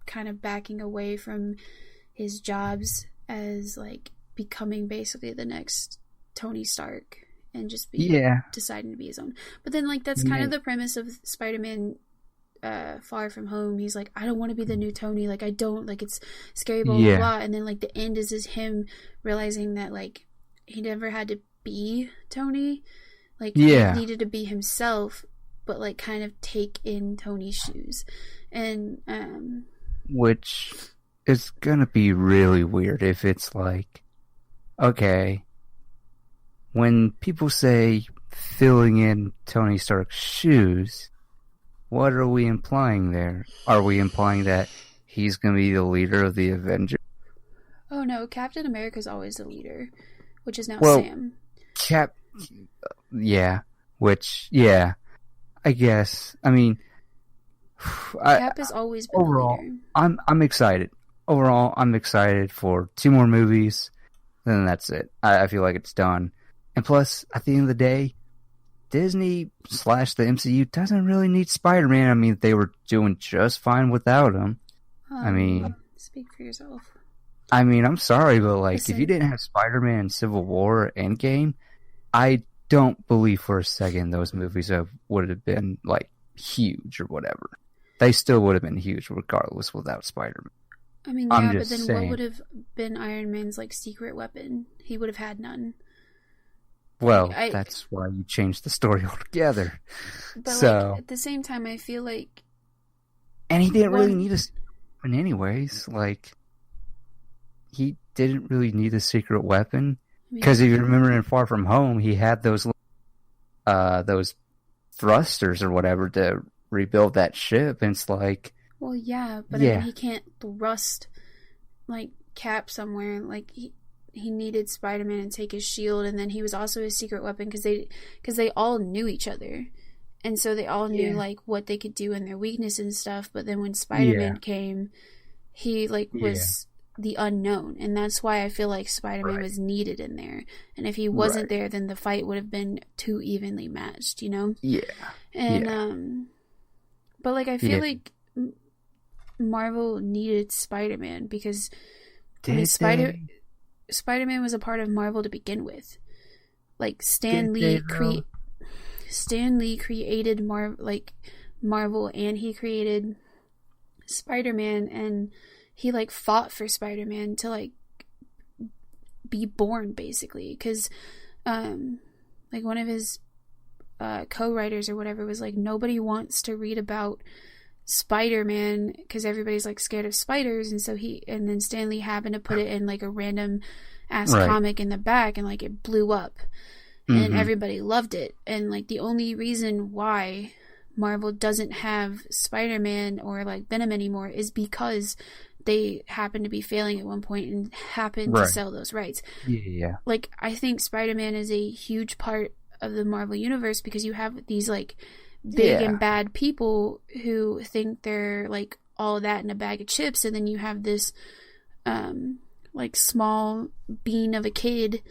kind of backing away from his jobs as like becoming basically the next Tony Stark and just deciding to be his own. But then, like, that's kind of the premise of Spider-Man Far From Home. He's like, I don't want to be the new Tony. Like, I don't, like, it's scary, blah, blah, blah. And then, like, the end is him realizing that, like, he never had to be Tony. Like, he needed to be himself, but, like, kind of take in Tony's shoes. And, which is gonna be really weird if it's like, okay, when people say filling in Tony Stark's shoes, what are we implying there? Are we implying that he's going to be the leader of the Avengers? Oh no, Captain America's always the leader, which is now Sam. I guess. I mean, Cap has always been overall, the leader. I'm excited. Overall, I'm excited for 2 more movies. Then that's it. I feel like it's done. And plus, at the end of the day, Disney / the MCU doesn't really need Spider-Man. I mean, they were doing just fine without him. I mean, speak for yourself. I mean, I'm sorry, but like, if you didn't have Spider-Man, Civil War, or Endgame, I don't believe for a second those movies would have been like huge or whatever. They still would have been huge regardless without Spider-Man. I mean, yeah, but then what would have been Iron Man's like secret weapon? He would have had none. Well, that's why you changed the story altogether. But like, at the same time, I feel like, and he didn't really need a weapon anyways. Like, he didn't really need a secret weapon because if you remember in Far From Home, he had those thrusters or whatever to rebuild that ship, and it's like, well, yeah, but I mean, he can't thrust like Cap somewhere. Like, he needed Spider-Man to take his shield, and then he was also his secret weapon because they all knew each other, and so they all knew like what they could do and their weakness and stuff. But then when Spider-Man came, he like was the unknown, and that's why I feel like Spider-Man was needed in there. And if he wasn't there, then the fight would have been too evenly matched, you know? And but like I feel like Marvel needed Spider-Man because Spider-Man was a part of Marvel to begin with. Like, Stan Lee created Marvel, and he created Spider-Man, and he like fought for Spider-Man to like be born, basically, because like one of his co-writers or whatever was like, nobody wants to read about Spider-Man because everybody's like scared of spiders, and so then Stan Lee happened to put it in like a random ass comic in the back, and like it blew up, and everybody loved it. And like the only reason why Marvel doesn't have Spider-Man or like Venom anymore is because they happened to be failing at one point and happened to sell those rights. Like, I think Spider-Man is a huge part of the Marvel universe because you have these like big and bad people who think they're like all of that in a bag of chips, and then you have this like small bean of a kid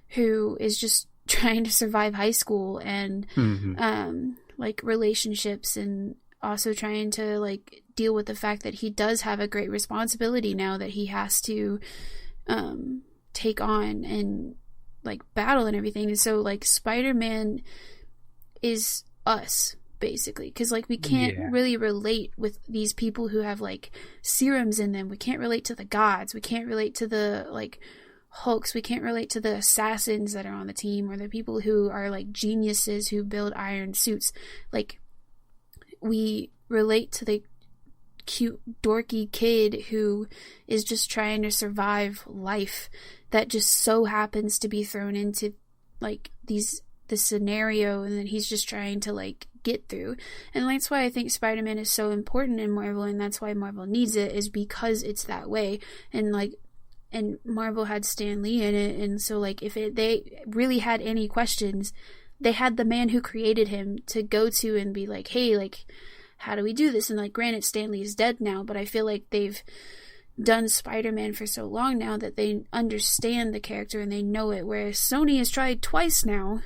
who is just trying to survive high school and Mm-hmm. like relationships, and also trying to like deal with the fact that he does have a great responsibility now that he has to take on and like battle and everything. And so like Spider-Man is us basically, because like we can't really relate with these people who have like serums in them. We can't relate to the gods, we can't relate to the like Hulks, we can't relate to the assassins that are on the team, or the people who are like geniuses who build iron suits. Like we relate to the cute dorky kid who is just trying to survive life, that just so happens to be thrown into like this scenario, and then he's just trying to like get through. And that's why I think Spider-Man is so important in Marvel, and that's why Marvel needs it, is because it's that way. And like, and Marvel had Stan Lee in it, and so like if they really had any questions, they had the man who created him to go to and be like, hey, like, how do we do this? And like, granted, Stan Lee is dead now, but I feel like they've done Spider-Man for so long now that they understand the character and they know it, whereas Sony has tried twice now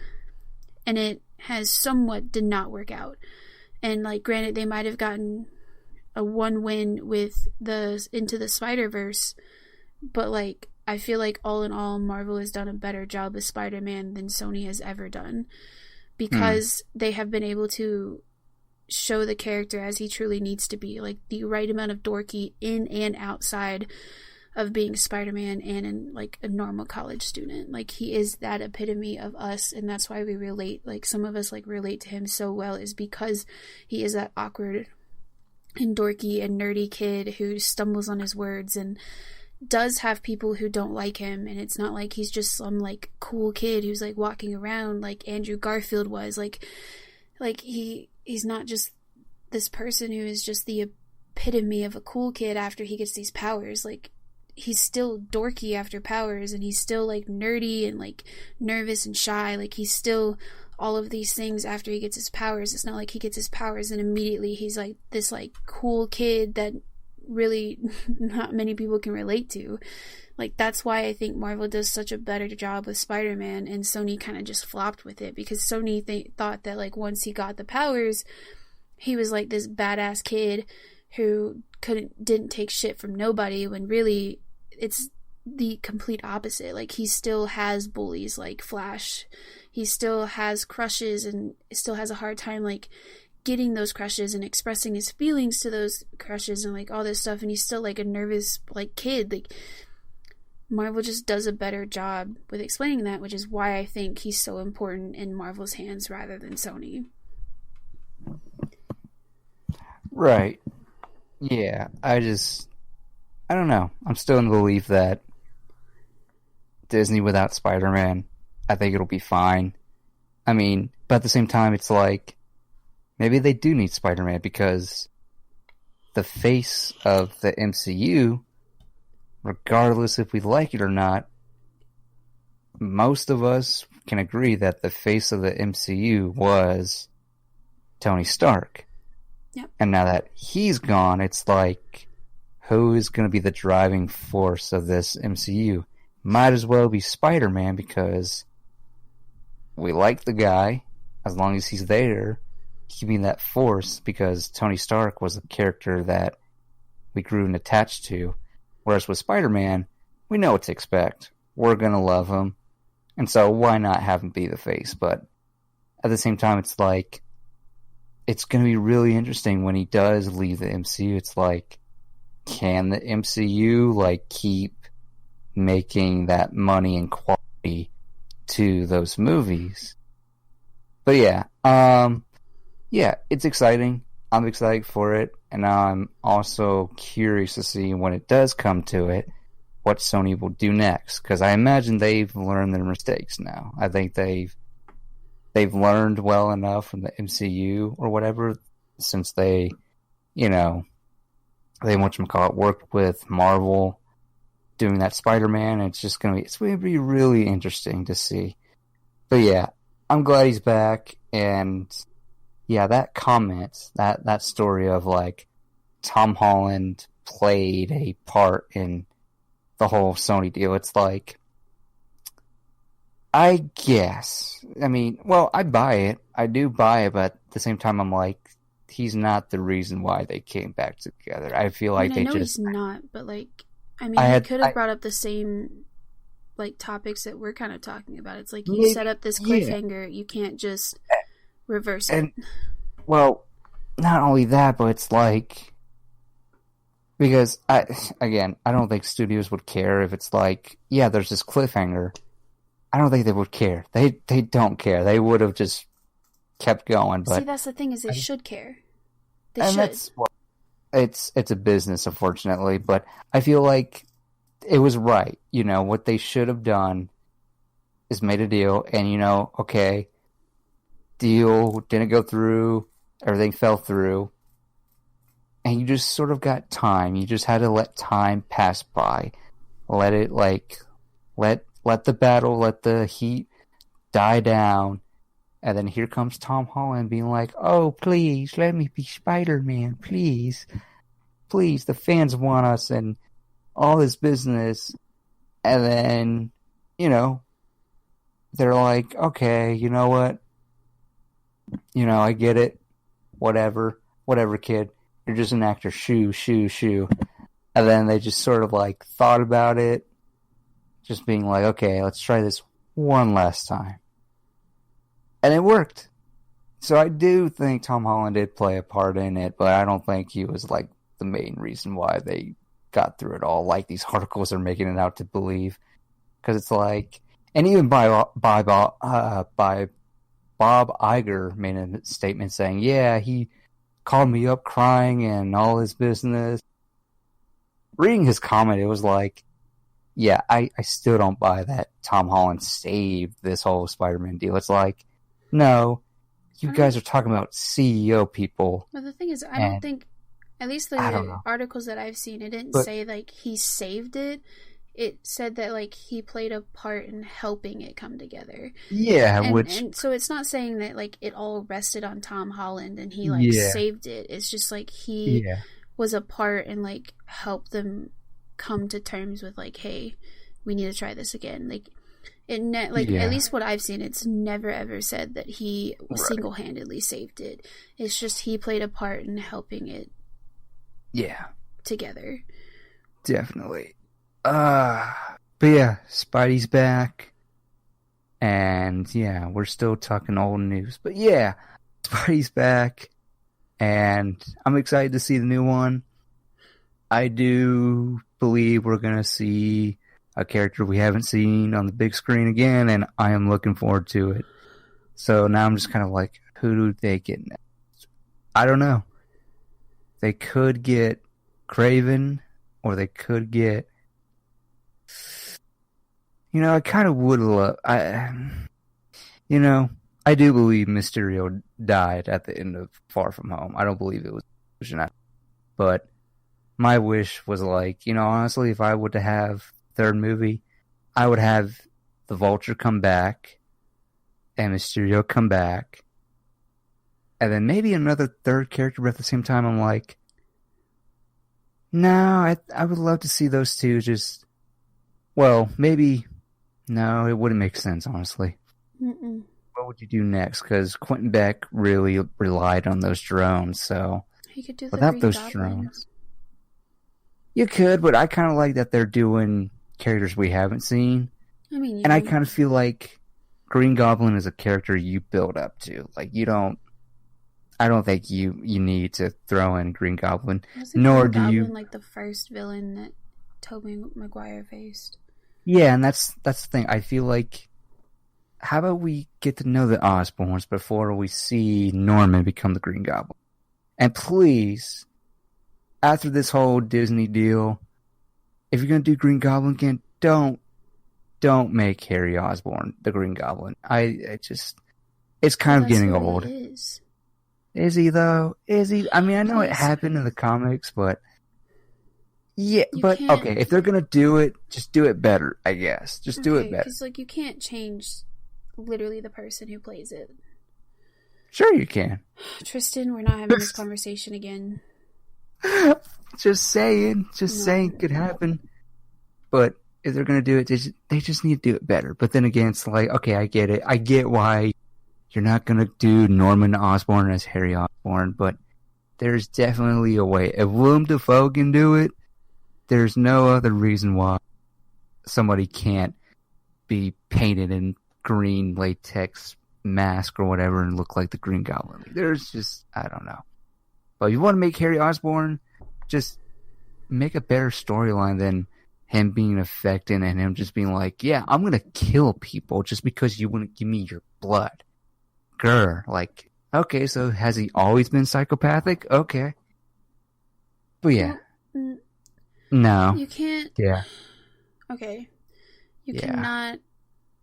and it has somewhat did not work out. And like, granted, they might have gotten a one win with the Into the Spider-Verse, but like, I feel like all in all, Marvel has done a better job with Spider-Man than Sony has ever done, because they have been able to show the character as he truly needs to be, like the right amount of dorky in and outside of being Spider-Man and in like a normal college student. Like, he is that epitome of us, and that's why we relate, like some of us like relate to him so well, is because he is that awkward and dorky and nerdy kid who stumbles on his words and does have people who don't like him. And it's not like he's just some like cool kid who's like walking around like Andrew Garfield was, like he's not just this person who is just the epitome of a cool kid after he gets these powers. Like, he's still dorky after powers, and he's still like nerdy and like nervous and shy. Like, he's still all of these things after he gets his powers. It's not like he gets his powers and immediately he's like this like cool kid that really not many people can relate to. Like, that's why I think Marvel does such a better job with Spider-Man, and Sony kind of just flopped with it, because Sony thought that like once he got the powers, he was like this badass kid who didn't take shit from nobody, when really it's the complete opposite. Like, he still has bullies like Flash, he still has crushes, and still has a hard time like getting those crushes and expressing his feelings to those crushes and like all this stuff, and he's still like a nervous like kid. Like, Marvel just does a better job with explaining that, which is why I think he's so important in Marvel's hands rather than Sony. Right. Yeah, I don't know. I'm still in the belief that Disney without Spider-Man, I think it'll be fine. I mean, but at the same time, it's like, maybe they do need Spider-Man, because the face of the MCU, regardless if we like it or not, most of us can agree that the face of the MCU was Tony Stark. Yep. And now that he's gone, it's like, who is going to be the driving force of this MCU? Might as well be Spider-Man, because we like the guy as long as he's there, keeping that force, because Tony Stark was a character that we grew and attached to. Whereas with Spider-Man, we know what to expect. We're going to love him. And so why not have him be the face? But at the same time, it's like, it's going to be really interesting when he does leave the MCU. It's like, can the MCU like keep making that money and quality to those movies? But yeah, it's exciting. I'm excited for it, and I'm also curious to see, when it does come to it, what Sony will do next, because I imagine they've learned their mistakes now. I think they've learned well enough from the MCU or whatever, since they worked with Marvel doing that Spider-Man. It's going to be really interesting to see. But yeah, I'm glad he's back. And yeah, that comment, that story of like Tom Holland played a part in the whole Sony deal. It's like, I guess. I mean, well, I buy it. I do buy it, but at the same time, I'm like, he's not the reason why they came back together. I feel like I they know just. he's not, but like, I mean, I he had. could have brought up the same like topics that we're kind of talking about. It's like you set up this cliffhanger, you can't just reverse it. And well, not only that, but it's like because I don't think studios would care if it's like, yeah, there's this cliffhanger. I don't think they would care. They don't care. They would have just kept going. But see, that's the thing is they should care. They and should. That's it's a business, unfortunately. But I feel like it was right. You know what they should have done is made a deal, and okay, deal didn't go through, everything fell through, and you just sort of got time. You just had to let time pass by, let it let the battle, let the heat die down, and then here comes Tom Holland being like, "Oh, please let me be Spider-Man, please, please, the fans want us," and all this business, and then they're like, "Okay, you know what? I get it. Whatever, kid. You're just an actor. Shoo, shoo, shoo." And then they just sort of like thought about it, just being like, "Okay, let's try this one last time." And it worked. So I do think Tom Holland did play a part in it, but I don't think he was like the main reason why they got through it all, like these articles are making it out to believe. Because it's like, and even by Bob Iger made a statement saying, "Yeah, he called me up crying and all his business." Reading his comment, it was like, yeah, I still don't buy that Tom Holland saved this whole Spider-Man deal. It's like, no, you guys are talking about CEO people. But the thing is, I don't think, at least the articles that I've seen, it didn't say like he saved it. It said that like he played a part in helping it come together. Yeah, and so it's not saying that like it all rested on Tom Holland and he like saved it. It's just like he was a part and like helped them come to terms with like, hey, we need to try this again. Like at least what I've seen, it's never ever said that he single-handedly saved it. It's just he played a part in helping it. Yeah. Together. Definitely. But yeah, Spidey's back. And yeah, we're still talking old news. But yeah, Spidey's back. And I'm excited to see the new one. I do believe we're going to see a character we haven't seen on the big screen again, and I am looking forward to it. So now I'm just kind of like, who do they get next? I don't know. They could get Craven, or they could get... I kind of would love... I do believe Mysterio died at the end of Far From Home. I don't believe it was... But my wish was like, honestly, if I were to have third movie, I would have the Vulture come back and Mysterio come back, and then maybe another third character, but at the same time I'm like, no, I would love to see those two just, well, maybe, no, it wouldn't make sense, honestly. Mm-mm. What would you do next? Because Quentin Beck really relied on those drones, so he could do without those drones. You could, but I kind of like that they're doing characters we haven't seen. I mean, and I kind of feel like Green Goblin is a character you build up to. Like, I don't think you need to throw in Green Goblin. Nor do you... like the first villain that Tobey Maguire faced. Yeah, and that's the thing. I feel like, how about we get to know the Osborns before we see Norman become the Green Goblin? And please, after this whole Disney deal, if you're going to do Green Goblin again, don't make Harry Osborn the Green Goblin. It's kind of getting old. Is he though? Is he? I mean, I know it happened in the comics, but yeah, okay, if they're going to do it, just do it better, I guess. Just do it better. Because like you can't change literally the person who plays it. Sure you can. Tristan, we're not having this conversation again. Just saying could happen. But if they're gonna do it, they just need to do it better. But then again, it's like, okay, I get it. I get why you're not gonna do Norman Osborn as Harry Osborn, but there's definitely a way. If Willem Dafoe can do it, there's no other reason why somebody can't be painted in green latex mask or whatever and look like the Green Goblin. There's just, I don't know. But if you want to make Harry Osborn, just make a better storyline than him being affected and him just being like, yeah, I'm going to kill people just because you wouldn't give me your blood. Grr. Like, okay, so has he always been psychopathic? Okay. But yeah. No. You can't. Yeah. Okay. You cannot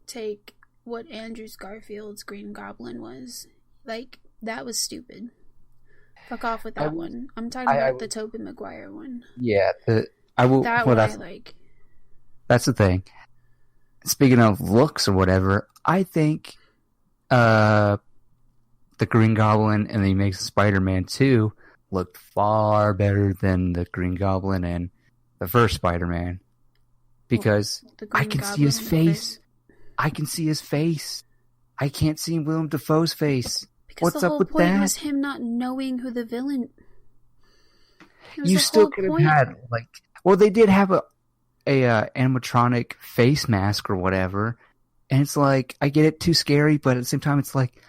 take what Andrew Garfield's Green Goblin was. Like, that was stupid. Fuck off with that one. I'm talking about the Tobey Maguire one. Yeah, I will. That well, one I like. That's the thing. Speaking of looks or whatever, I think the Green Goblin and the Amazing Spider-Man 2 looked far better than the Green Goblin and the first Spider-Man. Because I can see his face. I can see his face. I can't see Willem Dafoe's face. Because what's the up whole with point that? was him not knowing who the villain. You still could have had like, well, they did have a animatronic face mask or whatever, and it's like, I get it, too scary, but at the same time, it's like,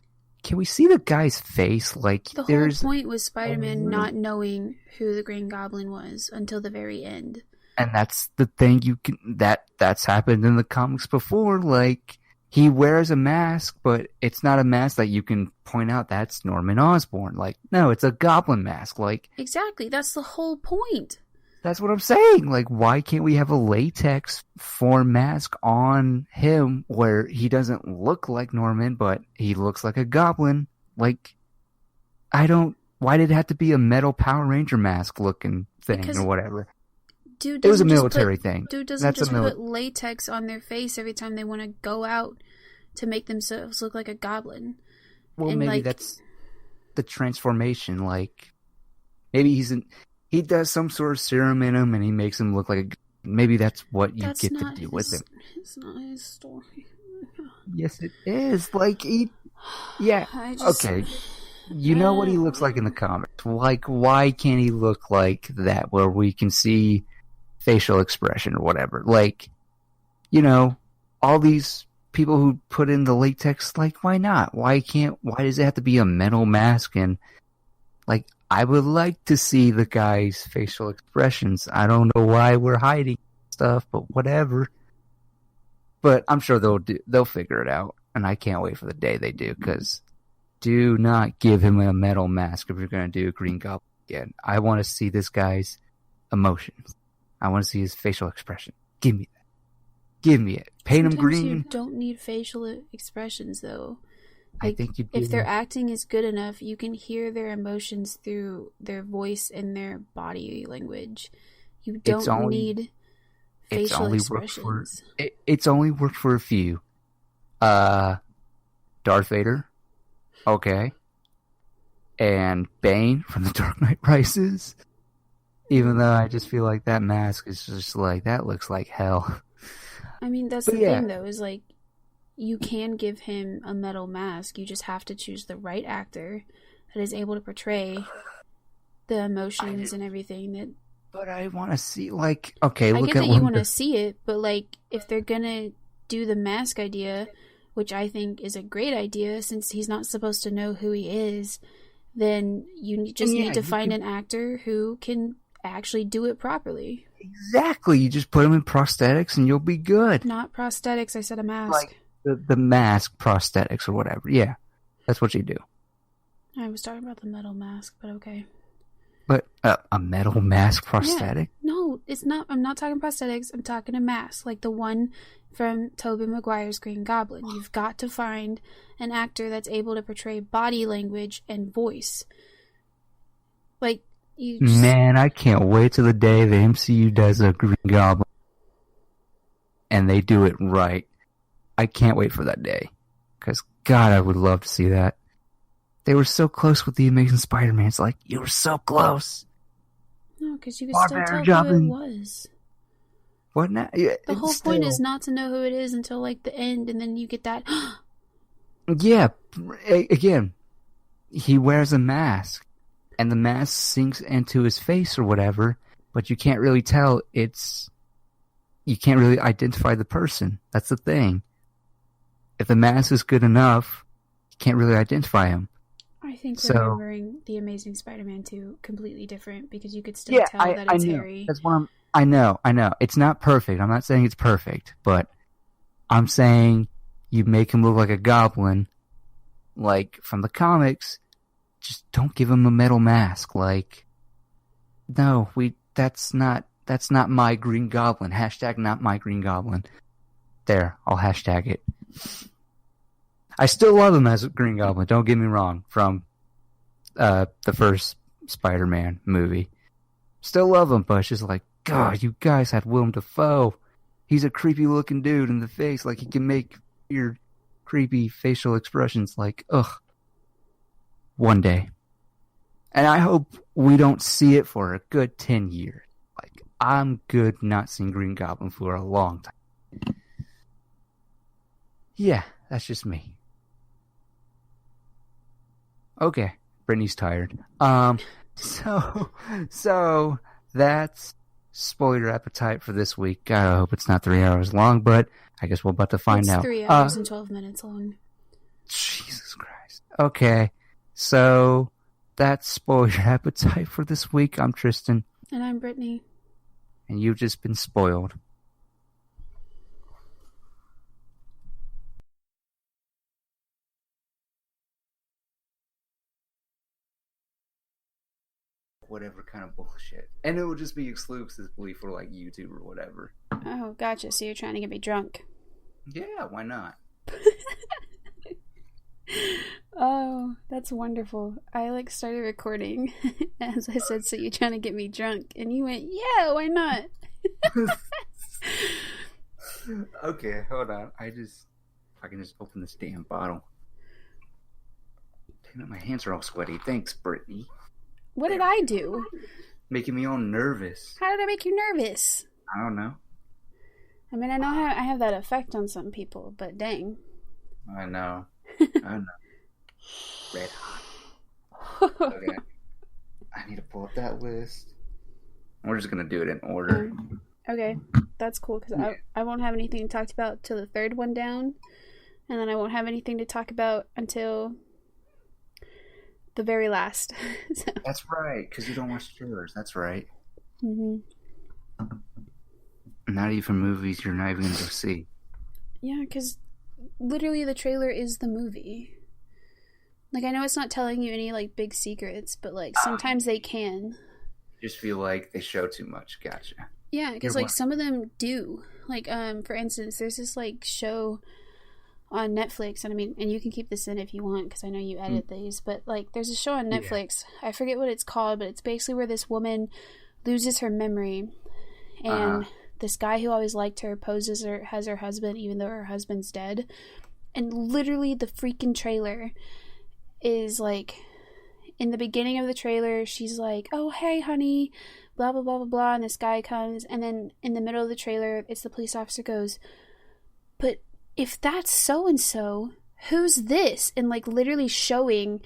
can we see the guy's face? Like, the whole point was Spider-Man not knowing who the Green Goblin was until the very end. And that's the thing that's happened in the comics before. Like, he wears a mask, but it's not a mask that you can point out that's Norman Osborn. Like, no, it's a goblin mask. Like, exactly, that's the whole point. That's what I'm saying. Like, why can't we have a latex form mask on him where he doesn't look like Norman, but he looks like a goblin? Like, why did it have to be a metal Power Ranger mask looking thing or whatever? Dude, it was a military thing. Dude doesn't just put latex on their face every time they want to go out to make themselves look like a goblin. Well, and maybe that's the transformation. Like, maybe he does some sort of serum in him and he makes him look like maybe that's what you get to do with him. It's not his story. Yes, it is. Like, okay. You know what he looks like in the comics. Like, why can't he look like that where we can see facial expression or whatever? Like, all these people who put in the latex, like, why not? Why does it have to be a metal mask? And, like, I would like to see the guy's facial expressions. I don't know why we're hiding stuff, but whatever. But I'm sure they'll figure it out, and I can't wait for the day they do, because do not give him a metal mask if you're going to do Green Goblin again. I want to see this guy's emotions. I want to see his facial expression. Give me that. Give me it. Paint him green. You don't need facial expressions, though. Like, I think you do. If their acting is good enough, you can hear their emotions through their voice and their body language. You don't need facial expressions. It's only worked for a few. Darth Vader. Okay. And Bane from The Dark Knight Rises. Even though I just feel like that mask is just like, that looks like hell. I mean, that's the thing, though, is like, you can give him a metal mask. You just have to choose the right actor that is able to portray the emotions and everything. But I want to see, like, okay, look at I get that you want to see it, but, like, if they're gonna do the mask idea, which I think is a great idea, since he's not supposed to know who he is, then you just need to find an actor who can actually do it properly. Exactly. You just put him in prosthetics and you'll be good. Not prosthetics. I said a mask. Like the mask prosthetics or whatever. Yeah. That's what you do. I was talking about the metal mask, but okay. But a metal mask prosthetic? Yeah. No, it's not. I'm not talking prosthetics. I'm talking a mask. Like the one from Tobey Maguire's Green Goblin. You've got to find an actor that's able to portray body language and voice. Like, Man, I can't wait till the day the MCU does a Green Goblin and they do it right. I can't wait for that day. Because, God, I would love to see that. They were so close with the Amazing Spider-Man. It's like, you were so close. No, because you could still tell who it was. What now? Yeah, The whole point is not to know who it is until like the end, and then you get that. Yeah, again, he wears a mask, and the mask sinks into his face or whatever, but you can't really tell you can't really identify the person. That's the thing. If the mask is good enough, you can't really identify him. I think remembering The Amazing Spider-Man 2 completely different, because you could still tell that it's Harry. That's what I know. It's not perfect. I'm not saying it's perfect, but I'm saying you make him look like a goblin, like from the comics. Just don't give him a metal mask. Like, no, that's not my Green Goblin. Hashtag not my Green Goblin. There, I'll hashtag it. I still love him as a Green Goblin, don't get me wrong, from the first Spider-Man movie. Still love him, but it's just like, God, you guys had Willem Dafoe. He's a creepy looking dude in the face, like he can make weird, creepy facial expressions, like, ugh. One day. And I hope we don't see it for a good 10 years. Like, I'm good not seeing Green Goblin for a long time. Yeah, that's just me. Okay, Brittany's tired. So that's spoiler appetite for this week. I hope it's not 3 hours long, but I guess we're about to find out. 3 hours and 12 minutes long. Jesus Christ. Okay, so that's spoiler appetite for this week. I'm Tristan. And I'm Brittany. And you've just been spoiled. Whatever kind of bullshit. And it will just be exclusively for like YouTube or whatever. Oh, gotcha. So you're trying to get me drunk. Yeah, why not? Oh, that's wonderful. I like started recording as I said, so you're trying to get me drunk, and you went, yeah, why not? Okay, hold on. I can just open this damn bottle. Damn it, my hands are all sweaty. Thanks, Brittany. What did I do? Making me all nervous. How did I make you nervous? I don't know. I mean, I know how I have that effect on some people, but dang. I know. Red hot. Okay. I need to pull up that list. We're just going to do it in order. Okay. That's cool, because I won't have anything to talk about till the third one down. And then I won't have anything to talk about until the very last. So. That's right, because you don't watch trailers. That's right. Mm-hmm. Not even movies you're not even going to go see. Yeah, because literally the trailer is the movie. Like, I know it's not telling you any, like, big secrets, but, like, sometimes they can. Just feel like they show too much. Gotcha. Yeah, because, like, some of them do. Like, for instance, there's this, like, show on Netflix, and I mean, and you can keep this in if you want, because I know you edit these, but, like, there's a show on Netflix. Yeah. I forget what it's called, but it's basically where this woman loses her memory, and this guy who always liked her poses her as her husband, even though her husband's dead. And literally the freaking trailer is like, in the beginning of the trailer, she's like, oh, hey, honey, blah, blah, blah, blah, blah, and this guy comes, and then in the middle of the trailer, it's the police officer goes, but if that's so-and-so, who's this? And, like, literally showing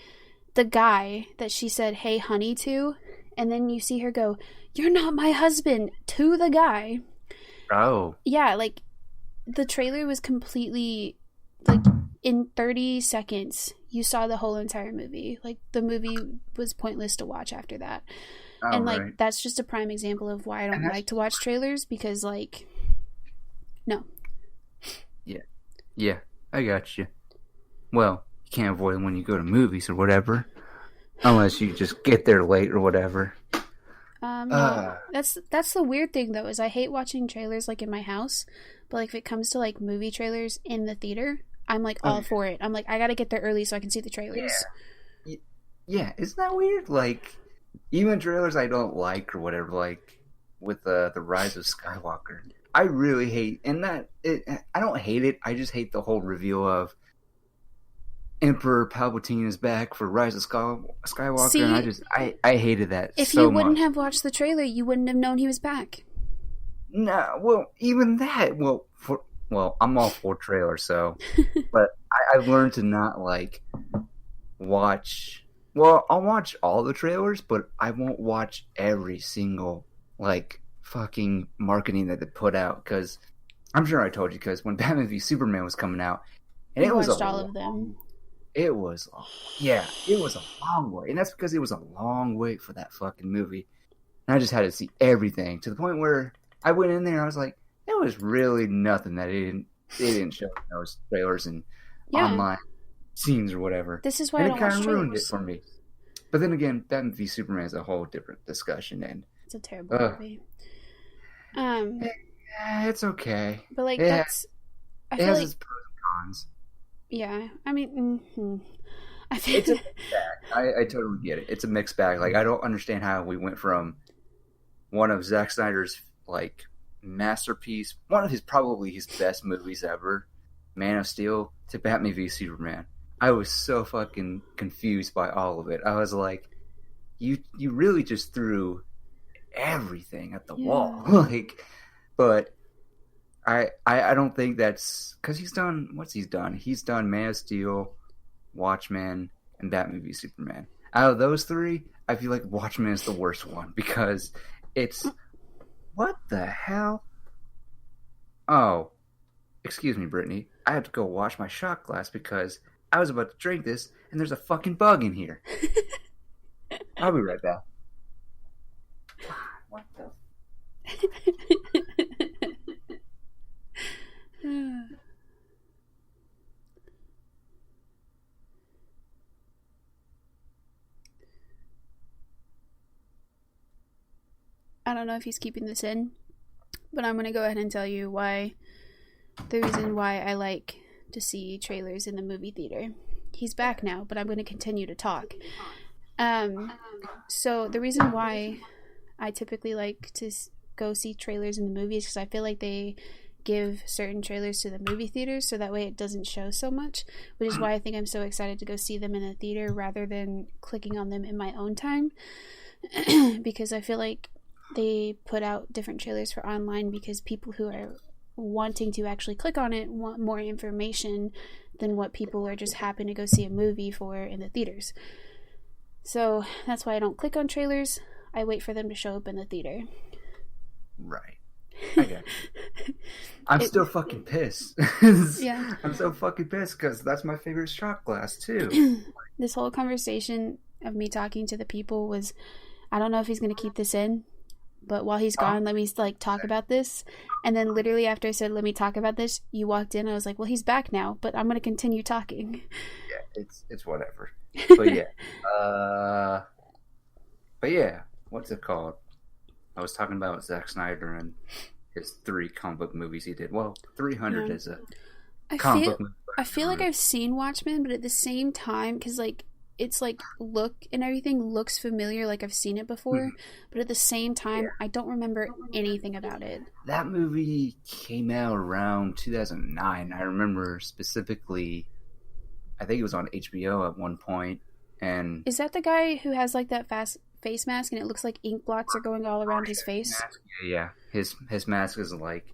the guy that she said, hey, honey, to, and then you see her go, you're not my husband, to the guy. Oh. Yeah, like, the trailer was completely, like, in 30 seconds, you saw the whole entire movie. Like, the movie was pointless to watch after that. Oh, and, like, right. That's just a prime example of why I don't like to watch trailers, because, like, no. Yeah, I got you. Well, you can't avoid them when you go to movies or whatever. Unless you just get there late or whatever. That's the weird thing, though, is I hate watching trailers, like, in my house. But, like, if it comes to, like, movie trailers in the theater, I'm, like, all for it. I'm like, I gotta get there early so I can see the trailers. Yeah, isn't that weird? Like, even trailers I don't like or whatever, like, with the Rise of Skywalker. I really hate, and I don't hate it, I just hate the whole reveal of Emperor Palpatine is back for Rise of Skywalker. See, and I hated that if so you wouldn't much. have watched the trailer, you wouldn't have known he was back. No, well, even that. I'm all for trailers, so, but I've learned to not like watch. Well, I'll watch all the trailers, but I won't watch every single like fucking marketing that they put out because I'm sure I told you because when Batman v Superman was coming out, and You watched all of them. it was, yeah, it was a long wait, and that's because it was a long wait for that fucking movie. And I just had to see everything to the point where I went in there and I was like, there was really nothing that they didn't show in those trailers and Yeah. online scenes or whatever. This is why And I it don't kind watch of ruined it trailers. for me. But then again, Batman v Superman is a whole different discussion, and It's a terrible movie. yeah, it's okay. But like Yeah, that's, I it feel has like, its pros and cons. yeah. I mean, I feel It's a mixed bag. I totally get it. It's a mixed bag. Like I don't understand how we went from one of Zack Snyder's like masterpiece, one of his probably his best movies ever, Man of Steel, to Batman v Superman. I was so fucking confused by all of it. I was like, you really just threw everything at the wall, like. But I don't think that's because he's done what's he's done. He's done Man of Steel, Watchmen, and Batman v Superman. Out of those three, I feel like Watchmen is the worst one because it's what the hell? Oh, excuse me, Brittany. I have to go wash my shot glass because I was about to drink this and there's a fucking bug in here. I'll be right back. What the? I don't know if he's keeping this in, but I'm going to go ahead and tell you why. The reason why I like to see trailers in the movie theater. He's back now, but I'm going to continue to talk. So the reason why I typically like to go see trailers in the movies because I feel like they give certain trailers to the movie theaters so that way it doesn't show so much, which is why I think I'm so excited to go see them in the theater rather than clicking on them in my own time. Because I feel like they put out different trailers for online because people who are wanting to actually click on it want more information than what people are just happy to go see a movie for in the theaters. So that's why I don't click on trailers. I wait for them to show up in the theater. Right. I get it. I'm still fucking pissed. Yeah. I'm so fucking pissed because that's my favorite shot glass too. This whole conversation of me talking to the people was, I don't know if he's going to keep this in, but while he's gone, let me like talk about this. And then literally after I said, let me talk about this, you walked in. I was like, well, he's back now, but I'm going to continue talking. Yeah, it's whatever. But yeah, what's it called? I was talking about Zack Snyder and his 3 comic book movies he did. Well, 300 is a comic book movie. I feel like I've seen Watchmen, but at the same time, because like it's like look and everything looks familiar, like I've seen it before, but at the same time, I don't remember anything about it. That movie came out around 2009. I remember specifically, I think it was on HBO at one point. And is that the guy who has like that face mask and it looks like ink blots are going all around his face? Yeah. His mask is like,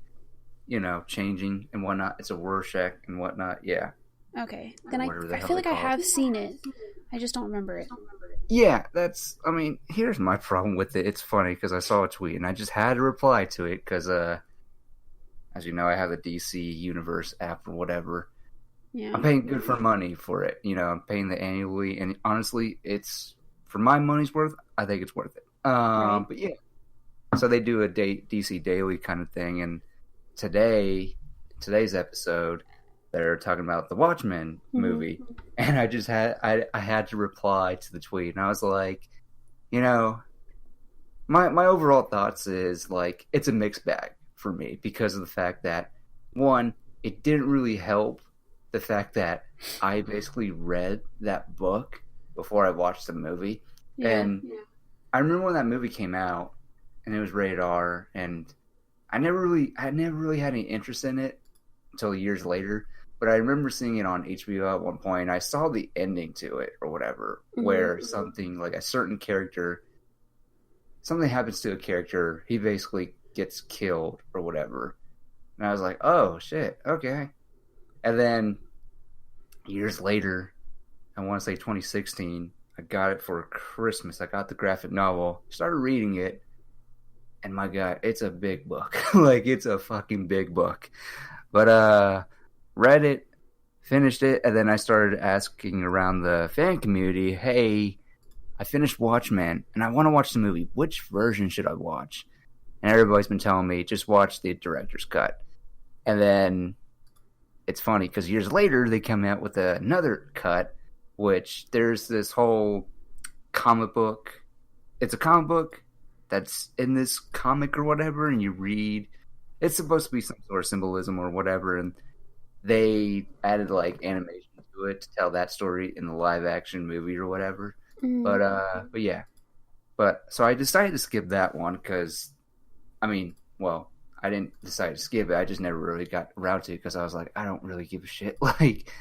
changing and whatnot. It's a Rorschach and whatnot. Yeah. Okay. Then I feel like I have seen it. I just don't remember it. Yeah, here's my problem with it. It's funny because I saw a tweet and I just had to reply to it because, as you know, I have a DC Universe app or whatever. Yeah. I'm paying good for money for it. I'm paying the annually, and honestly, it's for my money's worth. I think it's worth it. Right. But yeah, so they do a DC Daily kind of thing, and today's episode, they're talking about the Watchmen movie, and I just I had to reply to the tweet, and I was like, my overall thoughts is like it's a mixed bag for me because of the fact that one, it didn't really help the fact that I basically read that book before I watched the movie. Yeah, and I remember when that movie came out and it was rated R, and I never really had any interest in it until years later. But I remember seeing it on HBO at one point. I saw the ending to it or whatever, where something like a certain character, something happens to a character. He basically gets killed or whatever. And I was like, oh shit, okay. And then years later, I want to say 2016, I got it for Christmas. I got the graphic novel, started reading it, and my God, it's a big book. Like, it's a fucking big book. But read it, finished it, and then I started asking around the fan community, hey, I finished Watchmen, and I want to watch the movie. Which version should I watch? And everybody's been telling me, just watch the director's cut. And then it's funny, because years later, they come out with another cut, which there's this whole comic book. It's a comic book that's in this comic or whatever, and you read. It's supposed to be some sort of symbolism or whatever, and they added like animation to it to tell that story in the live action movie or whatever. But yeah. But so I decided to skip that one because, I mean, well, I didn't decide to skip it. I just never really got around to it because I was like, I don't really give a shit. Like,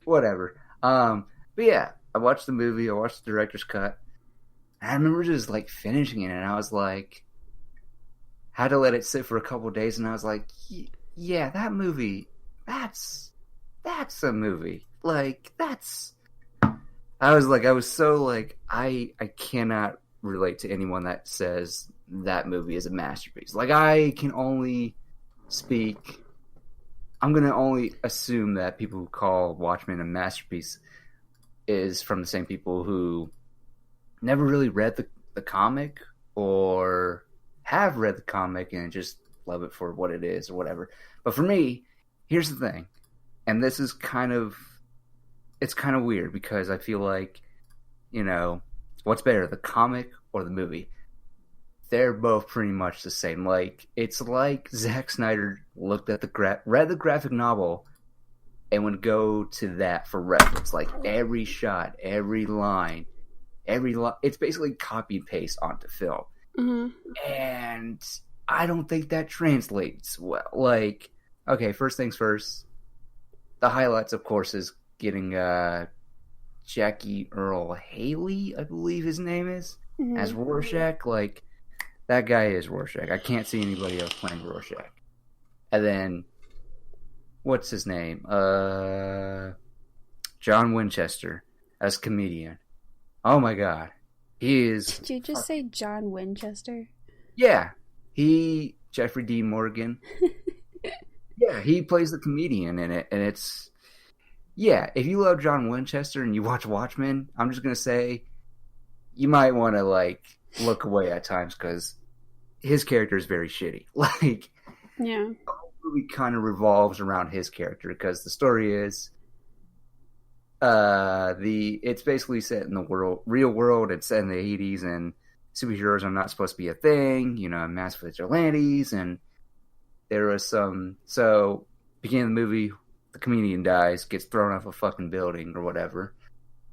whatever. But yeah, I watched the movie. I watched the director's cut. And I remember just like finishing it, and I was like, had to let it sit for a couple of days, and I was like, yeah, that movie, that's a movie. Like, I was so like, I cannot relate to anyone that says that movie is a masterpiece. Like, I can only speak, I'm going to only assume that people who call Watchmen a masterpiece is from the same people who never really read the comic or have read the comic and just love it for what it is or whatever. But for me, here's the thing, and this is it's kind of weird because I feel like, you know, what's better, the comic or the movie? They're both pretty much the same. Like, it's like Zack Snyder looked at read the graphic novel and would go to that for reference. Like, every shot, every line, it's basically copy and paste onto film. Mm-hmm. And I don't think that translates well. Like, okay, first things first, the highlights, of course, is getting Jackie Earl Haley, I believe his name is, as Rorschach. Like, that guy is Rorschach. I can't see anybody else playing Rorschach. And then, what's his name? John Winchester as comedian. Oh my God. He is... Did you just say John Winchester? Yeah. Jeffrey Dean Morgan. Yeah, he plays the comedian in it, and it's... Yeah, if you love John Winchester and you watch Watchmen, I'm just going to say you might want to, like, look away at times because his character is very shitty. Like, yeah. The whole movie kind of revolves around his character because the story is it's basically set in the real world. It's set in the 80s, and superheroes are not supposed to be a thing, you know, mass vigilantes, and there was beginning of the movie, the comedian dies, gets thrown off a fucking building or whatever.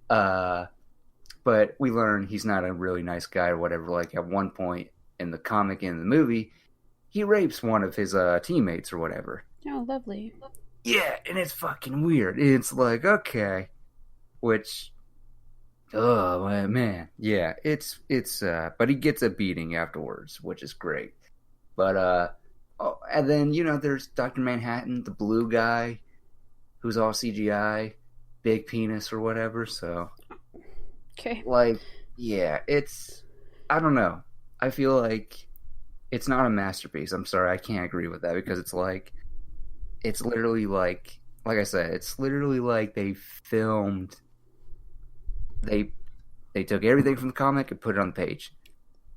But we learn he's not a really nice guy or whatever. Like, at one point in the comic and the movie, he rapes one of his teammates or whatever. Oh, lovely. Yeah, and it's fucking weird. It's like, okay. Which, oh, man. Yeah, it's but he gets a beating afterwards, which is great. But, and then, you know, there's Dr. Manhattan, the blue guy, who's all CGI, big penis or whatever, so... Okay. Like, yeah, I don't know. I feel like it's not a masterpiece. I'm sorry, I can't agree with that because it's literally like I said, it's literally like they took everything from the comic and put it on the page.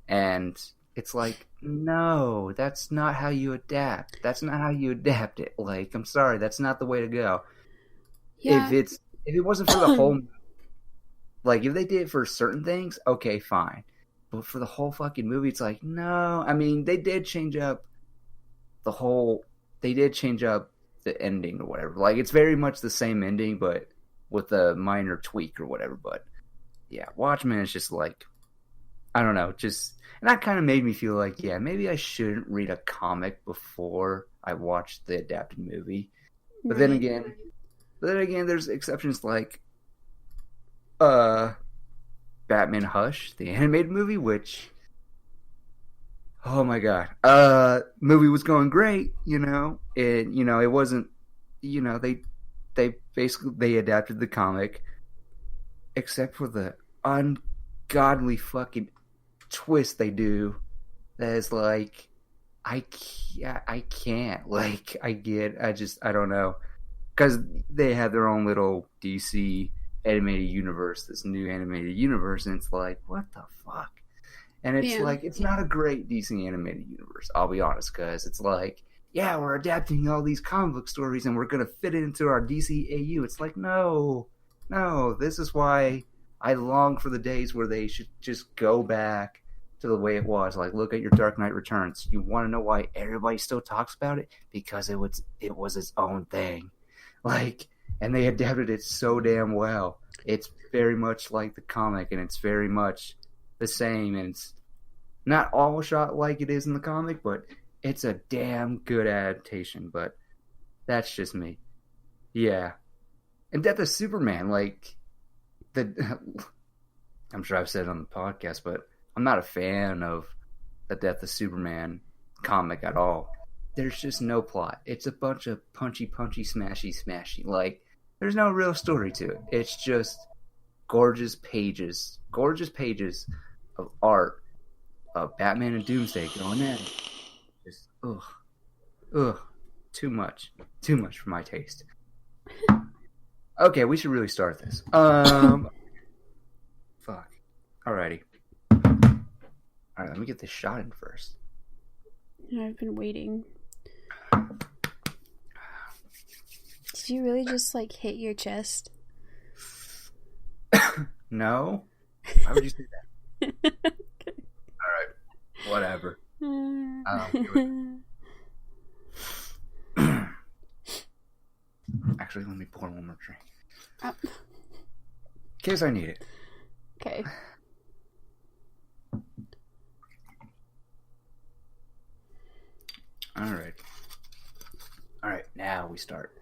And it's like, no, that's not how you adapt. That's not how you adapt it. Like, I'm sorry, that's not the way to go. Yeah. If it wasn't for the whole... Like, if they did it for certain things, okay, fine. But for the whole fucking movie, it's like, no. I mean, they did change up the ending or whatever. Like, it's very much the same ending, but with a minor tweak or whatever. But, yeah, Watchmen is just like, I don't know, and that kind of made me feel like, yeah, maybe I shouldn't read a comic before I watch the adapted movie. But then again, there's exceptions like Batman Hush, the animated movie, which Oh my god. Movie was going great, and it wasn't, they basically they adapted the comic, except for the ungodly fucking twist they do. That is like, I can't. Like, I don't know, because they have their own little DC animated universe, this new animated universe, and it's like, what the fuck? And it's Yeah. like, it's not a great DC animated universe, I'll be honest, because it's like, yeah, we're adapting all these comic book stories and we're going to fit it into our DCAU. It's like, no, no, this is why I long for the days where they should just go back to the way it was. Like, look at your Dark Knight Returns. You want to know why everybody still talks about it? Because it was its own thing. Like, and they adapted it so damn well. It's very much like the comic, and it's very much the same, and it's not all shot like it is in the comic, but it's a damn good adaptation. But that's just me. Yeah. And Death of Superman, like, the I'm sure I've said it on the podcast, but I'm not a fan of the Death of Superman comic at all. There's just no plot. It's a bunch of punchy, smashy. Like, there's no real story to it. It's just gorgeous pages of art of Batman and Doomsday going in. Just, ugh, too much for my taste. Okay, we should really start this. Fuck. Alrighty. Alright, let me get this shot in first. I've been waiting. Did you really just like hit your chest? No? Why would you say that? Alright, whatever. Actually, let me pour one more drink. In case I need it. Okay. Alright, now we start.